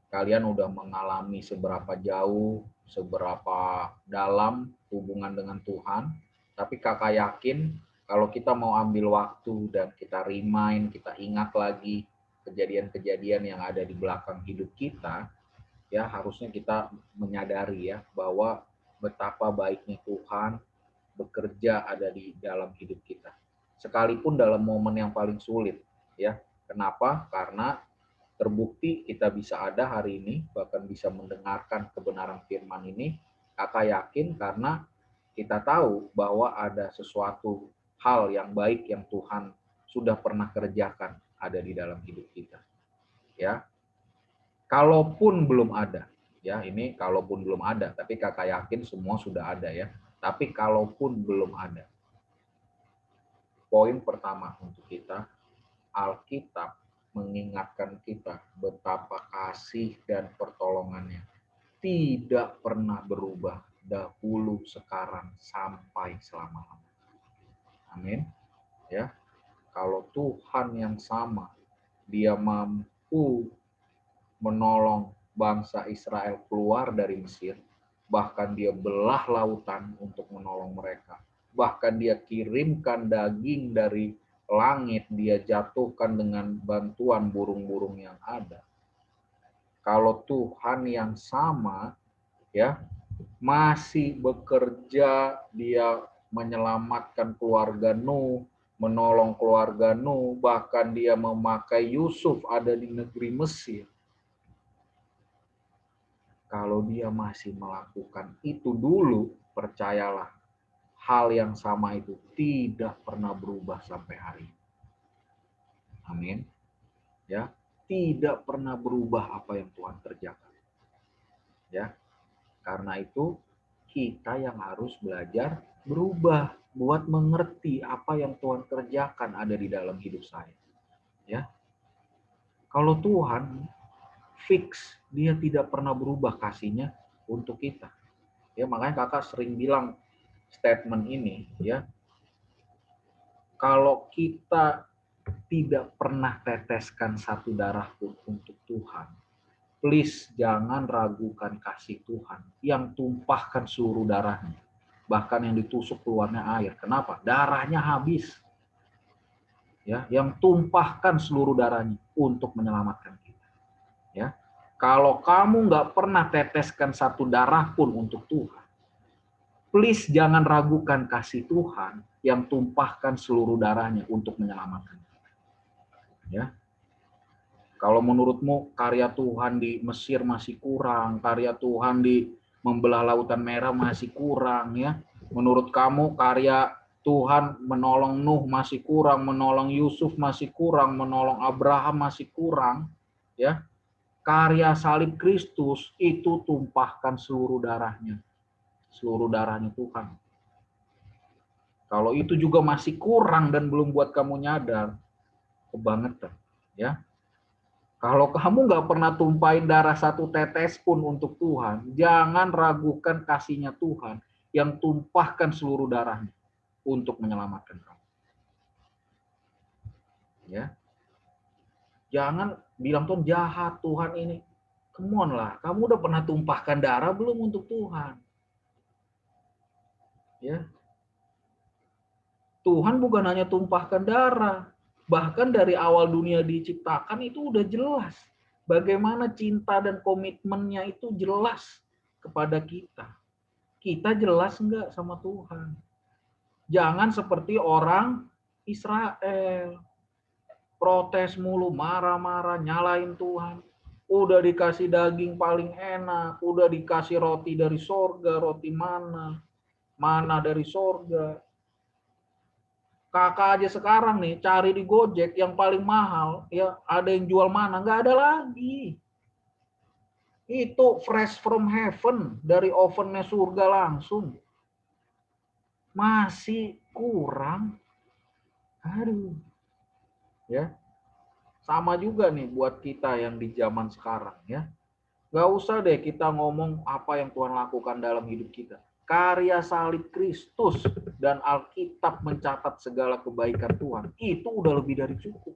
kalian udah mengalami seberapa jauh, seberapa dalam hubungan dengan Tuhan, tapi kakak yakin kalau kita mau ambil waktu dan kita remind, kita ingat lagi kejadian-kejadian yang ada di belakang hidup kita, ya, harusnya kita menyadari, ya, bahwa betapa baiknya Tuhan bekerja ada di dalam hidup kita. Sekalipun dalam momen yang paling sulit, ya. Kenapa? Karena terbukti kita bisa ada hari ini, bahkan bisa mendengarkan kebenaran firman ini, kakak yakin karena kita tahu bahwa ada sesuatu hal yang baik yang Tuhan sudah pernah kerjakan ada di dalam hidup kita. Ya, kalaupun belum ada, ya, ini kalaupun belum ada, tapi kakak yakin semua sudah ada, ya. Tapi kalaupun belum ada, poin pertama untuk kita, Alkitab mengingatkan kita betapa kasih dan pertolongannya tidak pernah berubah dahulu, sekarang, sampai selama-lamanya. Amin. Ya, kalau Tuhan yang sama, Dia mampu menolong bangsa Israel keluar dari Mesir, bahkan Dia belah lautan untuk menolong mereka. Bahkan Dia kirimkan daging dari langit, Dia jatuhkan dengan bantuan burung-burung yang ada. Kalau Tuhan yang sama, ya, masih bekerja, Dia menyelamatkan keluarga Nuh, menolong keluarga Nuh, bahkan Dia memakai Yusuf ada di negeri Mesir. Kalau Dia masih melakukan itu dulu, percayalah, hal yang sama itu tidak pernah berubah sampai hari ini. Amin. Ya, tidak pernah berubah apa yang Tuhan kerjakan. Ya, karena itu kita yang harus belajar berubah buat mengerti apa yang Tuhan kerjakan ada di dalam hidup saya. Ya, kalau Tuhan fix, Dia tidak pernah berubah kasihnya untuk kita. Ya, makanya kakak sering bilang statement ini, ya. Kalau kita tidak pernah teteskan satu darah pun untuk Tuhan, please jangan ragukan kasih Tuhan yang tumpahkan seluruh darahnya. Bahkan yang ditusuk keluarnya air. Kenapa? Darahnya habis. Ya, yang tumpahkan seluruh darahnya untuk menyelamatkan kita. Ya. Kalau kamu nggak pernah teteskan satu darah pun untuk Tuhan, please jangan ragukan kasih Tuhan yang tumpahkan seluruh darahnya untuk menyelamatkan kita. Ya. Kalau menurutmu karya Tuhan di Mesir masih kurang, karya Tuhan di membelah Lautan Merah masih kurang, ya. Menurut kamu karya Tuhan menolong Nuh masih kurang, menolong Yusuf masih kurang, menolong Abraham masih kurang, ya. Karya salib Kristus itu tumpahkan seluruh darahnya Tuhan. Kalau itu juga masih kurang dan belum buat kamu nyadar, kebangetan, ya. Kalau kamu nggak pernah tumpahin darah satu tetes pun untuk Tuhan, jangan ragukan kasihnya Tuhan yang tumpahkan seluruh darahnya untuk menyelamatkan kamu. Ya, jangan bilang Tuhan jahat, Tuhan ini. Come on lah, kamu udah pernah tumpahkan darah belum untuk Tuhan? Ya, Tuhan bukan hanya tumpahkan darah, bahkan dari awal dunia diciptakan itu udah jelas. Bagaimana cinta dan komitmennya itu jelas kepada kita. Kita jelas enggak sama Tuhan? Jangan seperti orang Israel. Protes mulu, marah-marah, nyalain Tuhan. Udah dikasih daging paling enak, udah dikasih roti dari sorga, roti mana dari sorga. Kakak aja sekarang nih cari di Gojek yang paling mahal, ya ada yang jual mana, nggak ada lagi. Itu fresh from heaven, dari ovennya surga langsung. Masih kurang. Aduh. Ya. Sama juga nih buat kita yang di zaman sekarang, ya. Nggak usah deh kita ngomong apa yang Tuhan lakukan dalam hidup kita. Karya salib Kristus dan Alkitab mencatat segala kebaikan Tuhan. Itu udah lebih dari cukup.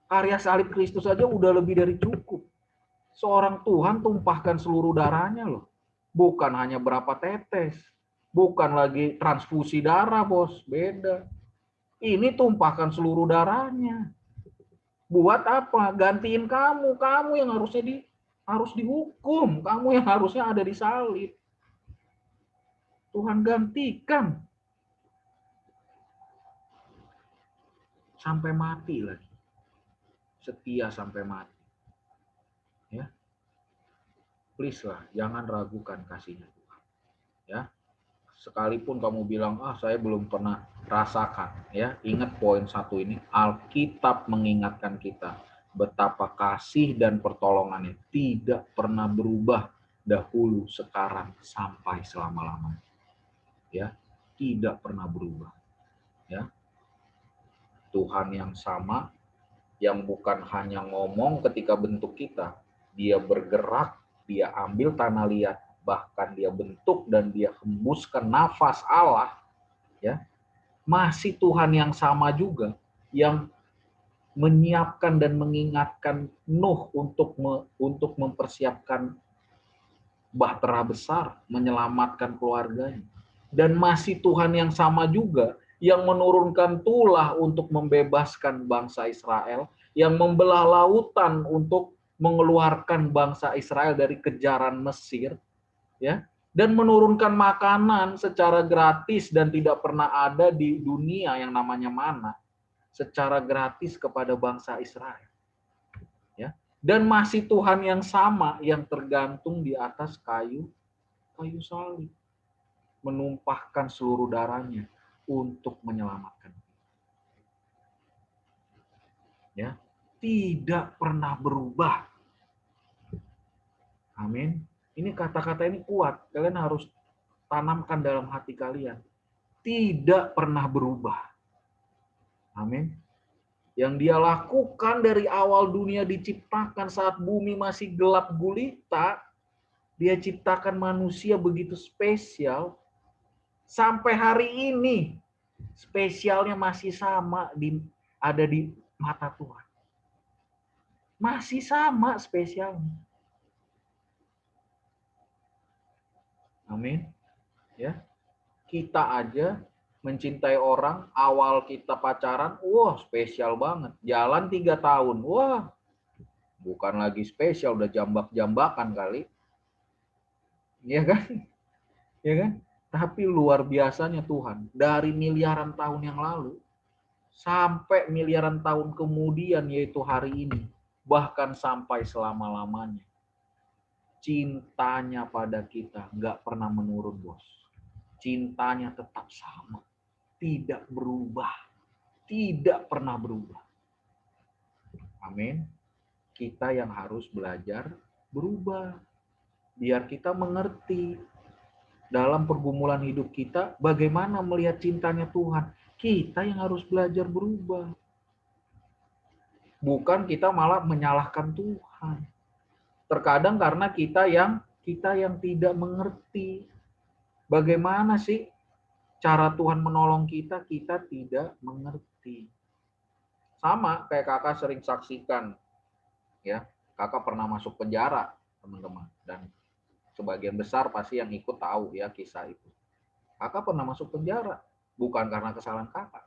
Karya salib Kristus aja udah lebih dari cukup. Seorang Tuhan tumpahkan seluruh darahnya loh. Bukan hanya berapa tetes. Bukan lagi transfusi darah, bos. Beda. Ini tumpahkan seluruh darahnya. Buat apa? Gantiin kamu. Kamu yang harus dihukum. Kamu yang harusnya ada di salib. Tuhan gantikan. Sampai mati lagi. Setia sampai mati. Ya. Please lah, jangan ragukan kasihnya Tuhan. Ya. Sekalipun kamu bilang, saya belum pernah rasakan. Ya, ingat poin satu ini. Alkitab mengingatkan kita betapa kasih dan pertolongannya tidak pernah berubah dahulu, sekarang, sampai selama-lamanya. Ya, tidak pernah berubah. Ya, Tuhan yang sama, yang bukan hanya ngomong ketika bentuk kita, dia bergerak, dia ambil tanah liat, bahkan dia bentuk dan dia hembuskan nafas Allah, ya, masih Tuhan yang sama juga yang menyiapkan dan mengingatkan Nuh untuk mempersiapkan bahtera besar, menyelamatkan keluarganya. Dan masih Tuhan yang sama juga yang menurunkan tulah untuk membebaskan bangsa Israel, yang membelah lautan untuk mengeluarkan bangsa Israel dari kejaran Mesir, ya, dan menurunkan makanan secara gratis dan tidak pernah ada di dunia yang namanya mana, secara gratis kepada bangsa Israel. Ya. Dan masih Tuhan yang sama yang tergantung di atas kayu salib, menumpahkan seluruh darahnya untuk menyelamatkan. Ya, tidak pernah berubah. Amin. Ini kata-kata ini kuat. Kalian harus tanamkan dalam hati kalian. Tidak pernah berubah. Amin. Yang dia lakukan dari awal dunia diciptakan saat bumi masih gelap gulita, dia ciptakan manusia begitu spesial. Sampai hari ini, spesialnya masih sama ada di mata Tuhan. Masih sama spesialnya. Amin. Ya. Kita aja mencintai orang, awal kita pacaran, wah spesial banget. Jalan 3 tahun, wah bukan lagi spesial, udah jambak-jambakan kali. Iya kan? Iya kan? Tapi luar biasanya Tuhan, dari miliaran tahun yang lalu, sampai miliaran tahun kemudian, yaitu hari ini, bahkan sampai selama-lamanya, cintanya pada kita nggak pernah menurun, bos. Cintanya tetap sama. tidak berubah. Tidak pernah berubah. Amin. Kita yang harus belajar berubah. Biar kita mengerti dalam pergumulan hidup kita bagaimana melihat cintanya Tuhan. Kita yang harus belajar berubah. Bukan kita malah menyalahkan Tuhan. Terkadang karena kita yang tidak mengerti bagaimana sih cara Tuhan menolong kita tidak mengerti. Sama kayak kakak sering saksikan, ya, kakak pernah masuk penjara, teman-teman, dan sebagian besar pasti yang ikut tahu ya kisah itu. Kakak pernah masuk penjara, bukan karena kesalahan kakak,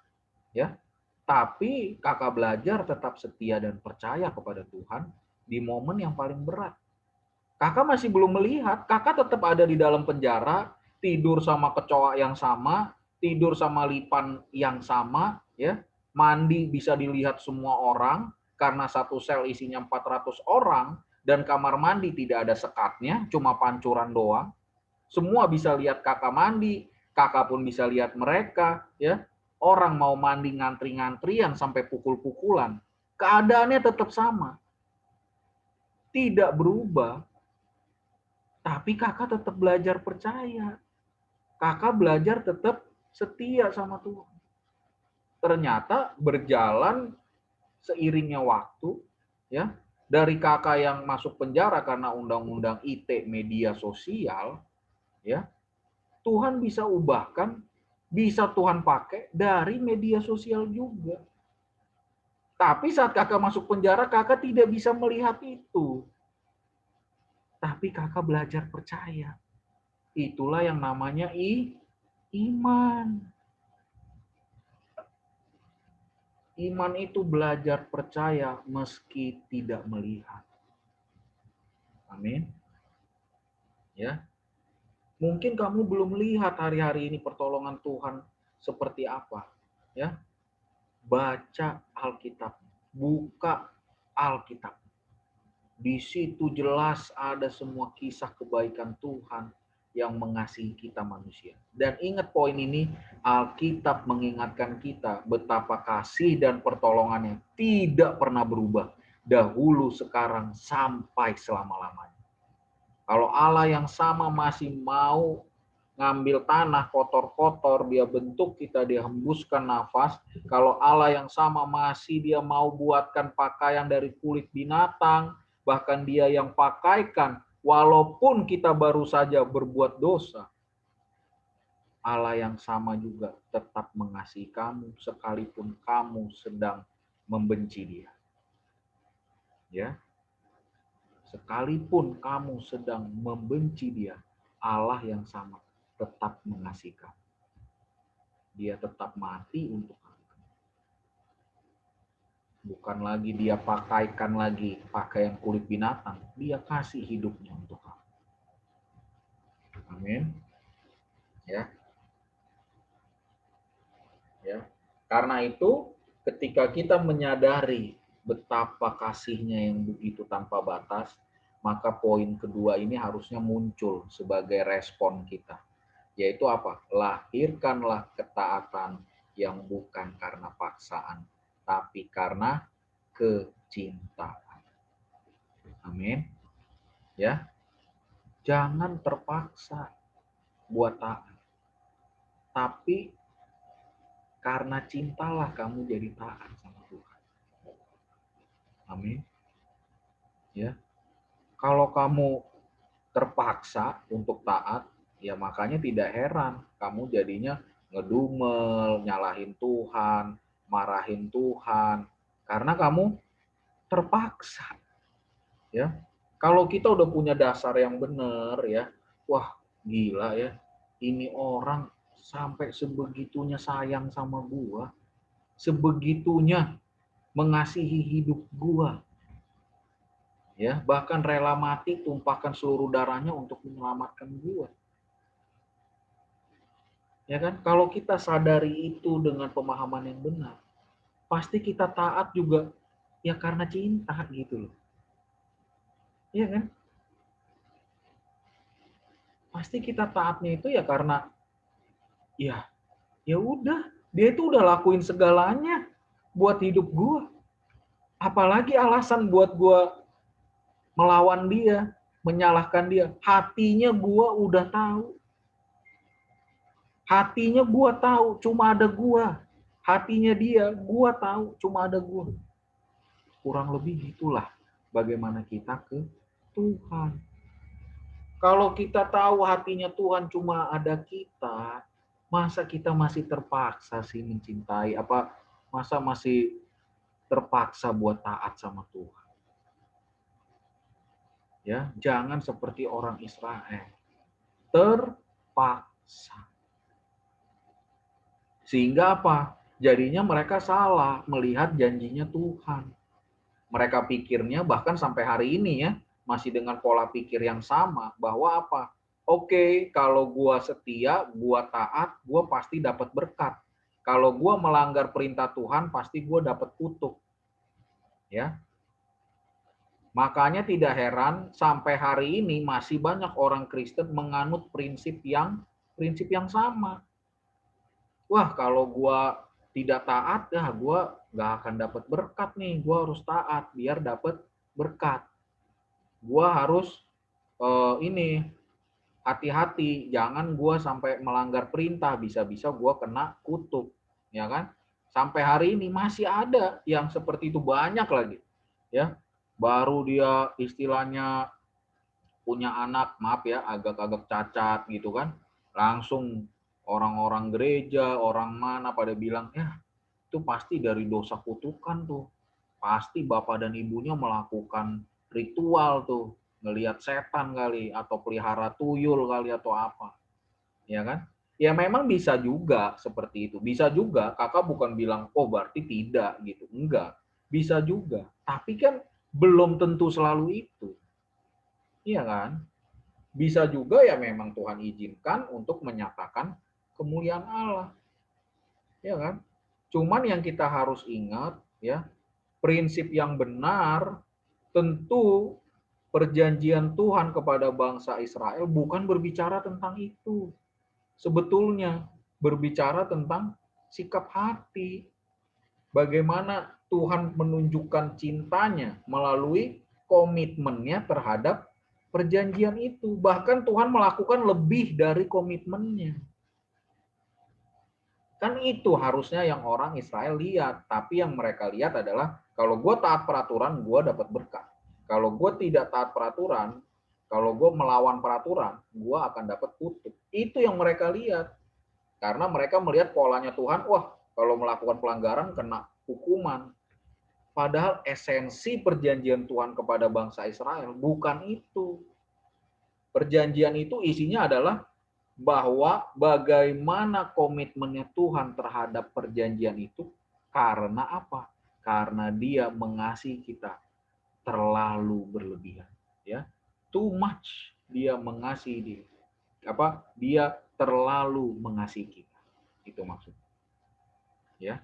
ya, tapi kakak belajar tetap setia dan percaya kepada Tuhan di momen yang paling berat. Kakak masih belum melihat, kakak tetap ada di dalam penjara, tidur sama kecoa yang sama, tidur sama lipan yang sama, ya, mandi bisa dilihat semua orang, karena satu sel isinya 400 orang, dan kamar mandi tidak ada sekatnya, cuma pancuran doang. Semua bisa lihat kakak mandi, kakak pun bisa lihat mereka, ya. Orang mau mandi ngantri-ngantrian sampai pukul-pukulan. Keadaannya tetap sama. Tidak berubah. Tapi kakak tetap belajar percaya. Kakak belajar tetap setia sama Tuhan. Ternyata berjalan seiringnya waktu, ya, dari kakak yang masuk penjara karena undang-undang ITE media sosial, ya, Tuhan bisa ubahkan, bisa Tuhan pakai dari media sosial juga. Tapi saat kakak masuk penjara, kakak tidak bisa melihat itu. Tapi kakak belajar percaya. Itulah yang namanya iman. Iman itu belajar percaya meski tidak melihat. Amin. Ya. Mungkin kamu belum lihat hari-hari ini pertolongan Tuhan seperti apa, ya. Baca Alkitab, buka Alkitab. Di situ jelas ada semua kisah kebaikan Tuhan yang mengasihi kita manusia. Dan ingat poin ini, Alkitab mengingatkan kita betapa kasih dan pertolongannya tidak pernah berubah. Dahulu, sekarang, sampai selama-lamanya. Kalau Allah yang sama masih mau ngambil tanah kotor-kotor, dia bentuk kita, dia hembuskan nafas. Kalau Allah yang sama masih dia mau buatkan pakaian dari kulit binatang, bahkan dia yang pakaikan, walaupun kita baru saja berbuat dosa, Allah yang sama juga tetap mengasihi kamu, sekalipun kamu sedang membenci dia. Ya. Sekalipun kamu sedang membenci dia, Allah yang sama tetap mengasihi kamu. Dia tetap mati untuk kamu. Bukan lagi dia pakaikan lagi pakaian kulit binatang, dia kasih hidupnya untuk kamu. Amin. Ya. Ya. Karena itu, ketika kita menyadari betapa kasihnya yang begitu tanpa batas, maka poin kedua ini harusnya muncul sebagai respon kita. Yaitu apa? Lahirkanlah ketaatan yang bukan karena paksaan, tapi karena kecintaan. Amin. Ya. Jangan terpaksa buat taat. Tapi karena cintalah kamu jadi taat sama Tuhan. Amin. Ya. Kalau kamu terpaksa untuk taat, ya makanya tidak heran kamu jadinya ngedumel, nyalahin Tuhan, marahin Tuhan, karena kamu terpaksa. Ya. Kalau kita udah punya dasar yang benar, ya, wah gila ya, ini orang sampai sebegitunya sayang sama gua, sebegitunya mengasihi hidup gua. Ya, bahkan rela mati, tumpahkan seluruh darahnya untuk menyelamatkan gua. Ya kan? Kalau kita sadari itu dengan pemahaman yang benar, pasti kita taat juga ya karena cinta gitu loh. Iya kan? Pasti kita taatnya itu ya karena ya udah Dia itu udah lakuin segalanya buat hidup gue. Apalagi alasan buat gue melawan dia, menyalahkan dia. Hatinya gue udah tahu. Hatinya gue tahu, cuma ada gue. Hatinya dia, gue tahu, cuma ada gue. Kurang lebih itulah bagaimana kita ke Tuhan. Kalau kita tahu hatinya Tuhan cuma ada kita, masa kita masih terpaksa sih mencintai? Apa masa masih terpaksa buat taat sama Tuhan? Ya, jangan seperti orang Israel. Terpaksa. Sehingga apa? Jadinya mereka salah melihat janjinya Tuhan. Mereka pikirnya bahkan sampai hari ini ya, masih dengan pola pikir yang sama, bahwa apa? Oke, kalau gua setia, gua taat, gua pasti dapat berkat. Kalau gua melanggar perintah Tuhan, pasti gua dapat kutuk. Ya. Makanya tidak heran sampai hari ini masih banyak orang Kristen menganut prinsip yang sama. Wah, kalau gua tidak taat, ya gua nggak akan dapat berkat nih. Gua harus taat biar dapat berkat. Gua harus ini hati-hati, jangan gua sampai melanggar perintah, bisa-bisa gua kena kutuk, ya kan? Sampai hari ini masih ada yang seperti itu, banyak lagi, ya. Baru dia istilahnya punya anak, maaf ya, agak-agak cacat gitu kan, langsung orang-orang gereja, orang mana pada bilang, ya itu pasti dari dosa kutukan tuh, pasti bapak dan ibunya melakukan ritual tuh, ngelihat setan kali, atau pelihara tuyul kali, atau apa, ya kan? Ya memang bisa juga seperti itu, bisa juga. Kakak bukan bilang, oh berarti tidak gitu, enggak, bisa juga. Tapi kan belum tentu selalu itu, iya kan? Bisa juga ya memang Tuhan izinkan untuk menyatakan kemuliaan Allah, ya kan? Cuman yang kita harus ingat ya, prinsip yang benar tentu perjanjian Tuhan kepada bangsa Israel bukan berbicara tentang itu. Sebetulnya berbicara tentang sikap hati. Bagaimana Tuhan menunjukkan cintanya melalui komitmennya terhadap perjanjian itu. Bahkan Tuhan melakukan lebih dari komitmennya. Kan itu harusnya yang orang Israel lihat. Tapi yang mereka lihat adalah, kalau gue taat peraturan, gue dapat berkat. Kalau gue tidak taat peraturan, kalau gue melawan peraturan, gue akan dapat kutuk. Itu yang mereka lihat. Karena mereka melihat polanya Tuhan, wah kalau melakukan pelanggaran kena hukuman. Padahal esensi perjanjian Tuhan kepada bangsa Israel bukan itu. Perjanjian itu isinya adalah bahwa bagaimana komitmennya Tuhan terhadap perjanjian itu, karena apa? Karena Dia mengasihi kita terlalu berlebihan, ya. Too much Dia mengasihi dia. Dia terlalu mengasihi kita. Itu maksudnya. Ya.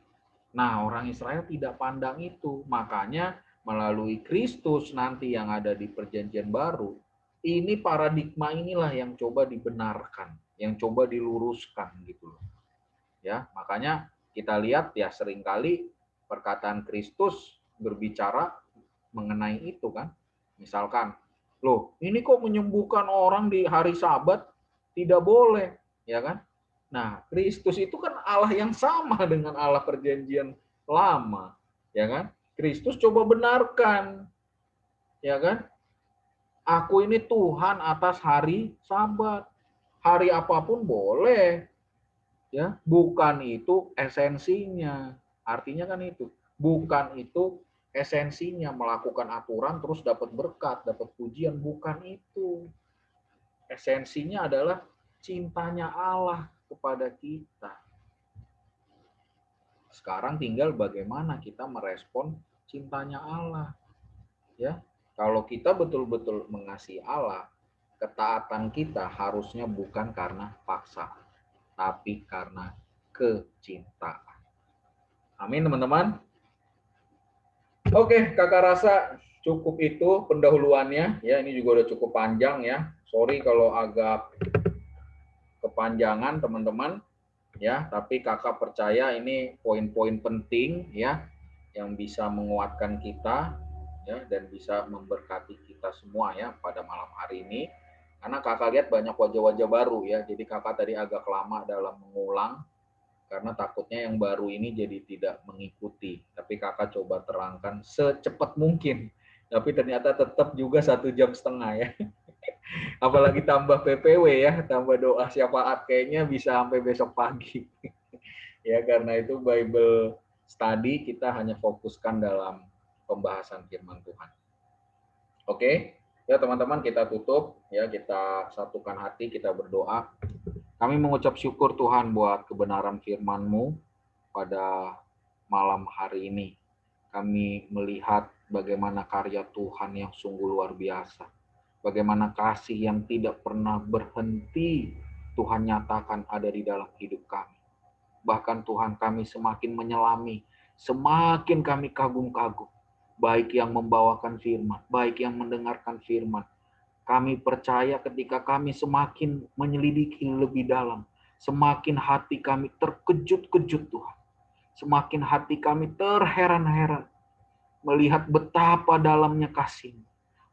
Nah, orang Israel tidak pandang itu. Makanya melalui Kristus nanti yang ada di perjanjian baru, ini paradigma inilah yang coba dibenarkan, yang coba diluruskan gitu loh. Ya, makanya kita lihat ya seringkali perkataan Kristus berbicara mengenai itu kan. Misalkan, loh, ini kok menyembuhkan orang di hari Sabat? Tidak boleh, ya kan? Nah, Kristus itu kan Allah yang sama dengan Allah perjanjian lama, ya kan? Kristus coba benarkan, ya kan? Aku ini Tuhan atas hari Sabat. Hari apapun boleh, ya. Bukan itu esensinya. Artinya kan itu, bukan itu esensinya melakukan aturan terus dapat berkat, dapat pujian, bukan itu. Esensinya adalah cintanya Allah kepada kita. Sekarang tinggal bagaimana kita merespon cintanya Allah. Ya, kalau kita betul-betul mengasihi Allah, ketaatan kita harusnya bukan karena paksa, tapi karena kecintaan. Amin, teman-teman. Oke, kakak rasa cukup itu pendahuluannya. Ya, ini juga udah cukup panjang ya. Sorry kalau agak kepanjangan, teman-teman. ya, tapi kakak percaya ini poin-poin penting ya yang bisa menguatkan kita ya dan bisa memberkati kita semua ya pada malam hari ini. Karena kakak lihat banyak wajah-wajah baru ya, jadi kakak tadi agak lama dalam mengulang karena takutnya yang baru ini jadi tidak mengikuti. Tapi kakak coba terangkan secepat mungkin. Tapi ternyata tetap juga 1,5 jam ya. Apalagi tambah PPW ya, tambah doa syafaat kayaknya bisa sampai besok pagi. Ya karena itu Bible study kita hanya fokuskan dalam pembahasan firman Tuhan. Oke, ya teman-teman kita tutup ya, kita satukan hati, kita berdoa. Kami mengucap syukur Tuhan buat kebenaran firman-Mu pada malam hari ini. Kami melihat bagaimana karya Tuhan yang sungguh luar biasa. Bagaimana kasih yang tidak pernah berhenti Tuhan nyatakan ada di dalam hidup kami. Bahkan Tuhan kami semakin menyelami, semakin kami kagum-kagum. Baik yang membawakan firman, baik yang mendengarkan firman. Kami percaya ketika kami semakin menyelidiki lebih dalam, semakin hati kami terkejut-kejut Tuhan. Semakin hati kami terheran-heran melihat betapa dalamnya kasih-Mu,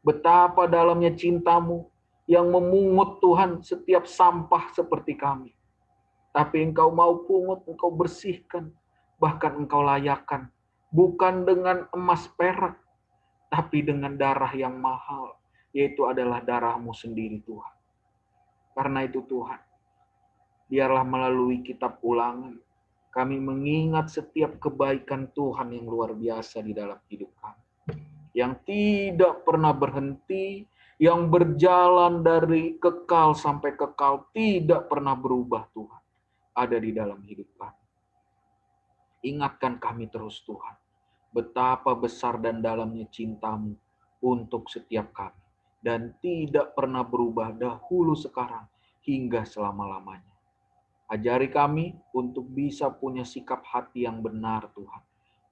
betapa dalamnya cinta-Mu yang memungut Tuhan setiap sampah seperti kami. Tapi Engkau mau pungut, Engkau bersihkan, bahkan Engkau layakkan. Bukan dengan emas perak, tapi dengan darah yang mahal, yaitu adalah darah-Mu sendiri Tuhan. Karena itu Tuhan, biarlah melalui kitab Ulangan, kami mengingat setiap kebaikan Tuhan yang luar biasa di dalam hidup kami. Yang tidak pernah berhenti, yang berjalan dari kekal sampai kekal, tidak pernah berubah Tuhan. Ada di dalam hidup kami. Ingatkan kami terus Tuhan, betapa besar dan dalamnya cinta-Mu untuk setiap kami. Dan tidak pernah berubah dahulu, sekarang, hingga selama-lamanya. Ajari kami untuk bisa punya sikap hati yang benar Tuhan.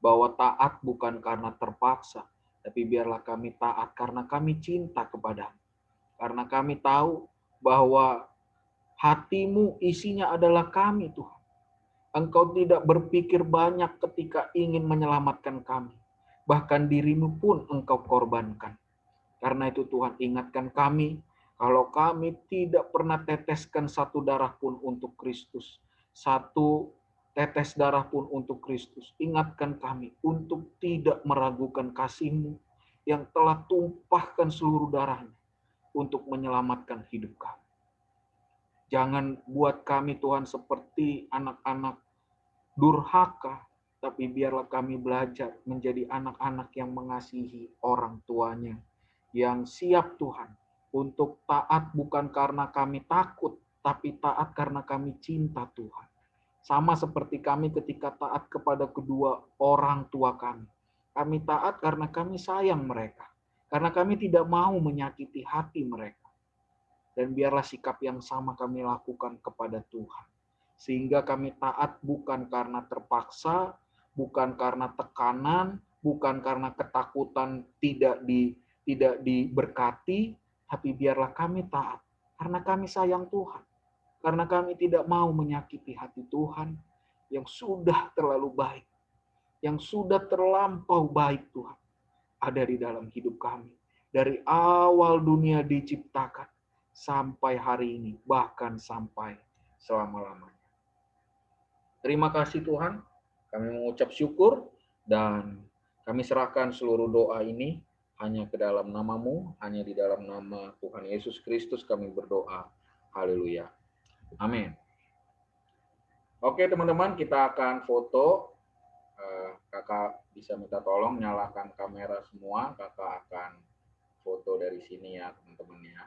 Bahwa taat bukan karena terpaksa, tapi biarlah kami taat karena kami cinta kepada-Mu. Karena kami tahu bahwa hati-Mu isinya adalah kami Tuhan. Engkau tidak berpikir banyak ketika ingin menyelamatkan kami. Bahkan diri-Mu pun Engkau korbankan. Karena itu Tuhan, ingatkan kami, kalau kami tidak pernah teteskan satu darah pun untuk Kristus. Satu tetes darah pun untuk Kristus. Ingatkan kami untuk tidak meragukan kasih-Mu yang telah tumpahkan seluruh darahnya untuk menyelamatkan hidup kami. Jangan buat kami Tuhan seperti anak-anak durhaka, tapi biarlah kami belajar menjadi anak-anak yang mengasihi orang tuanya, yang siap Tuhan untuk taat bukan karena kami takut, tapi taat karena kami cinta Tuhan. Sama seperti kami ketika taat kepada kedua orang tua kami. Kami taat karena kami sayang mereka, karena kami tidak mau menyakiti hati mereka. Dan biarlah sikap yang sama kami lakukan kepada Tuhan. Sehingga kami taat bukan karena terpaksa, bukan karena tekanan, bukan karena ketakutan tidak diberkati, tapi biarlah kami taat karena kami sayang Tuhan. Karena kami tidak mau menyakiti hati Tuhan yang sudah terlalu baik, yang sudah terlampau baik Tuhan, ada di dalam hidup kami. Dari awal dunia diciptakan, sampai hari ini, bahkan sampai selama-lamanya. Terima kasih Tuhan, kami mengucap syukur, dan kami serahkan seluruh doa ini hanya ke dalam nama-Mu, hanya di dalam nama Tuhan Yesus Kristus kami berdoa. Haleluya. Amin. Oke teman-teman, kita akan foto. Kakak bisa minta tolong nyalakan kamera semua, kakak akan foto dari sini ya teman-teman ya.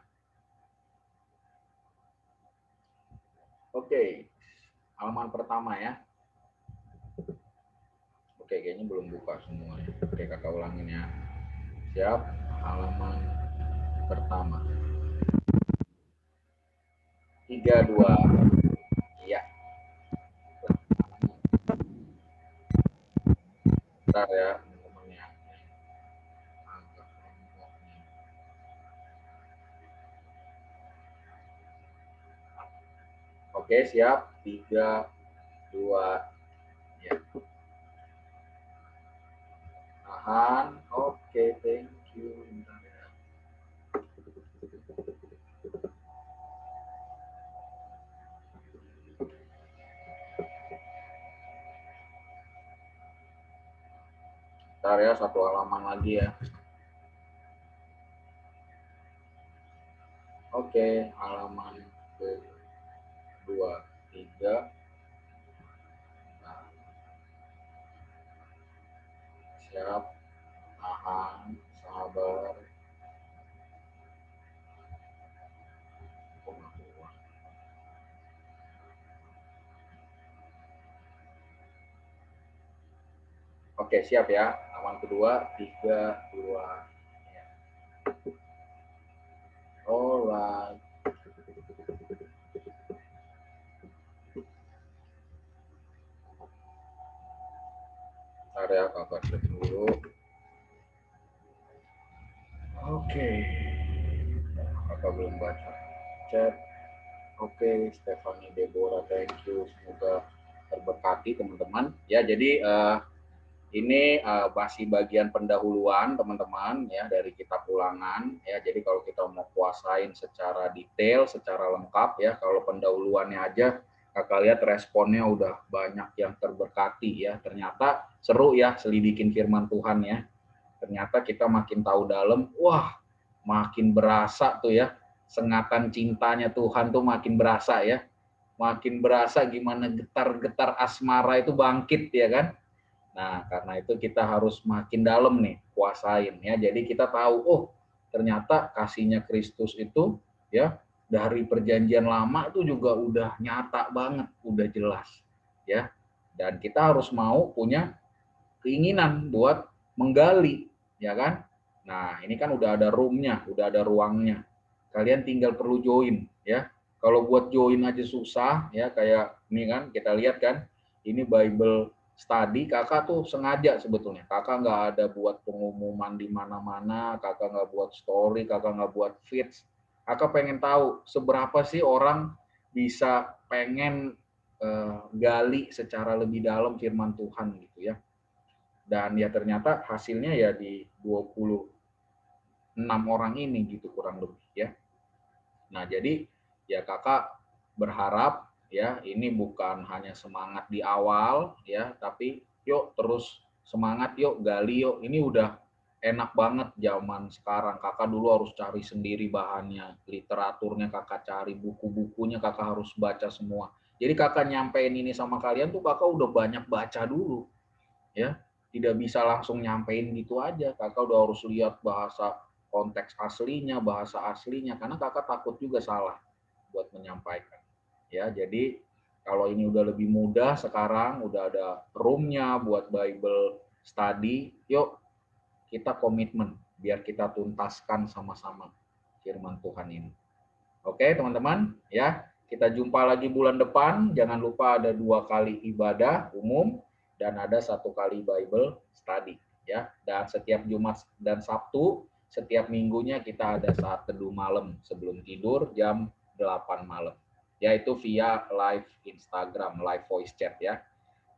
Oke, halaman pertama ya. Oke, kayaknya belum buka semua ya. Oke, kakak ulangin ya. Siap, halaman pertama. 3, 2, iya. Bentar ya, teman-teman ya. Oke, siap. 3, 2, ya. Tahan, oke, thank you. Bentar ya. Bentar ya, satu halaman lagi ya. Oke, halaman ke-2, 3. Nah, siap, tahan, sabar. Oke, siap ya. Halaman kedua, 3, 2. Ya. Alright. Bentar ya, kakak cek dulu. Oke. Kakak belum baca chat. Oke, Stephanie Deborah, thank you. Semoga terberkati teman-teman. Ya, jadi ini masih bagian pendahuluan teman-teman ya dari kitab Ulangan ya. Jadi kalau kita mau kuasain secara detail, secara lengkap ya, kalau pendahuluannya aja kakak lihat responnya udah banyak yang terberkati ya. Ternyata seru ya selidikin firman Tuhan ya. Ternyata kita makin tahu dalam, wah makin berasa tuh ya. Sengatan cintanya Tuhan tuh makin berasa ya. Makin berasa gimana getar-getar asmara itu bangkit ya kan. Nah, karena itu kita harus makin dalam nih kuasain ya. Jadi kita tahu, oh ternyata kasihnya Kristus itu ya dari perjanjian lama itu juga udah nyata banget, udah jelas ya. Dan kita harus mau punya keinginan buat menggali, ya kan? Nah, ini kan udah ada room-nya, udah ada ruangnya. Kalian tinggal perlu join ya. Kalau buat join aja susah ya, kayak ini kan kita lihat kan, ini Bible study kakak tuh sengaja sebetulnya. Kakak nggak ada buat pengumuman di mana-mana, kakak nggak buat story, kakak nggak buat feeds. Kakak pengen tahu seberapa sih orang bisa pengen gali secara lebih dalam firman Tuhan gitu ya. Dan ya ternyata hasilnya ya di 26 orang ini gitu kurang lebih ya. Nah, jadi ya kakak berharap ya ini bukan hanya semangat di awal ya, tapi yuk terus semangat, yuk gali, yuk. Ini udah enak banget zaman sekarang. Kakak dulu harus cari sendiri bahannya, literaturnya kakak cari, buku-bukunya kakak harus baca semua. Jadi kakak nyampein ini sama kalian tuh kakak udah banyak baca dulu ya. Tidak bisa langsung nyampein gitu aja. Kakak udah harus lihat bahasa konteks aslinya, bahasa aslinya, karena kakak takut juga salah buat menyampaikan. Ya, jadi kalau ini udah lebih mudah sekarang, udah ada room-nya buat Bible study, yuk kita komitmen biar kita tuntaskan sama-sama firman Tuhan ini. Oke, teman-teman, ya. Kita jumpa lagi bulan depan. Jangan lupa ada 2 kali ibadah umum dan ada 1 kali Bible study, ya. Dan setiap Jumat dan Sabtu, setiap minggunya kita ada saat teduh malam sebelum tidur jam 8 malam. Yaitu via live Instagram, live voice chat ya.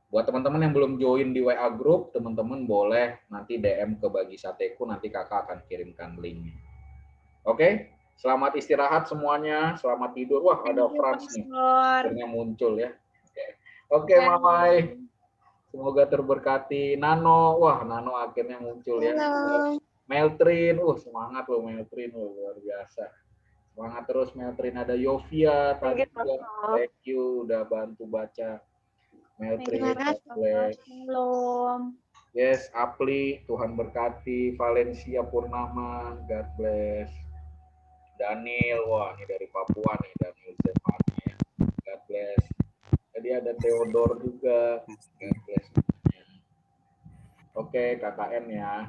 Buat teman-teman yang belum join di WA group, teman-teman boleh nanti DM ke Bagi Sateku, nanti kakak akan kirimkan linknya. Oke, selamat istirahat semuanya, selamat tidur. Wah, ada Frans nih, akhirnya muncul ya. Oke, Mamai, semoga terberkati. Nano, wah Nano akhirnya muncul ya. Meltrin, semangat loh Meltrin, luar biasa. Semangat terus Meltrin. Ada Yovia tadi juga, thank you udah bantu baca. Meltrin, Belum. yes, Apli, Tuhan berkati. Valencia Purnama, God bless. Daniel, wah ini dari Papua nih, Daniel Zevani ya. God bless. Tadi ada Theodore juga. God bless. Oke, KKN ya.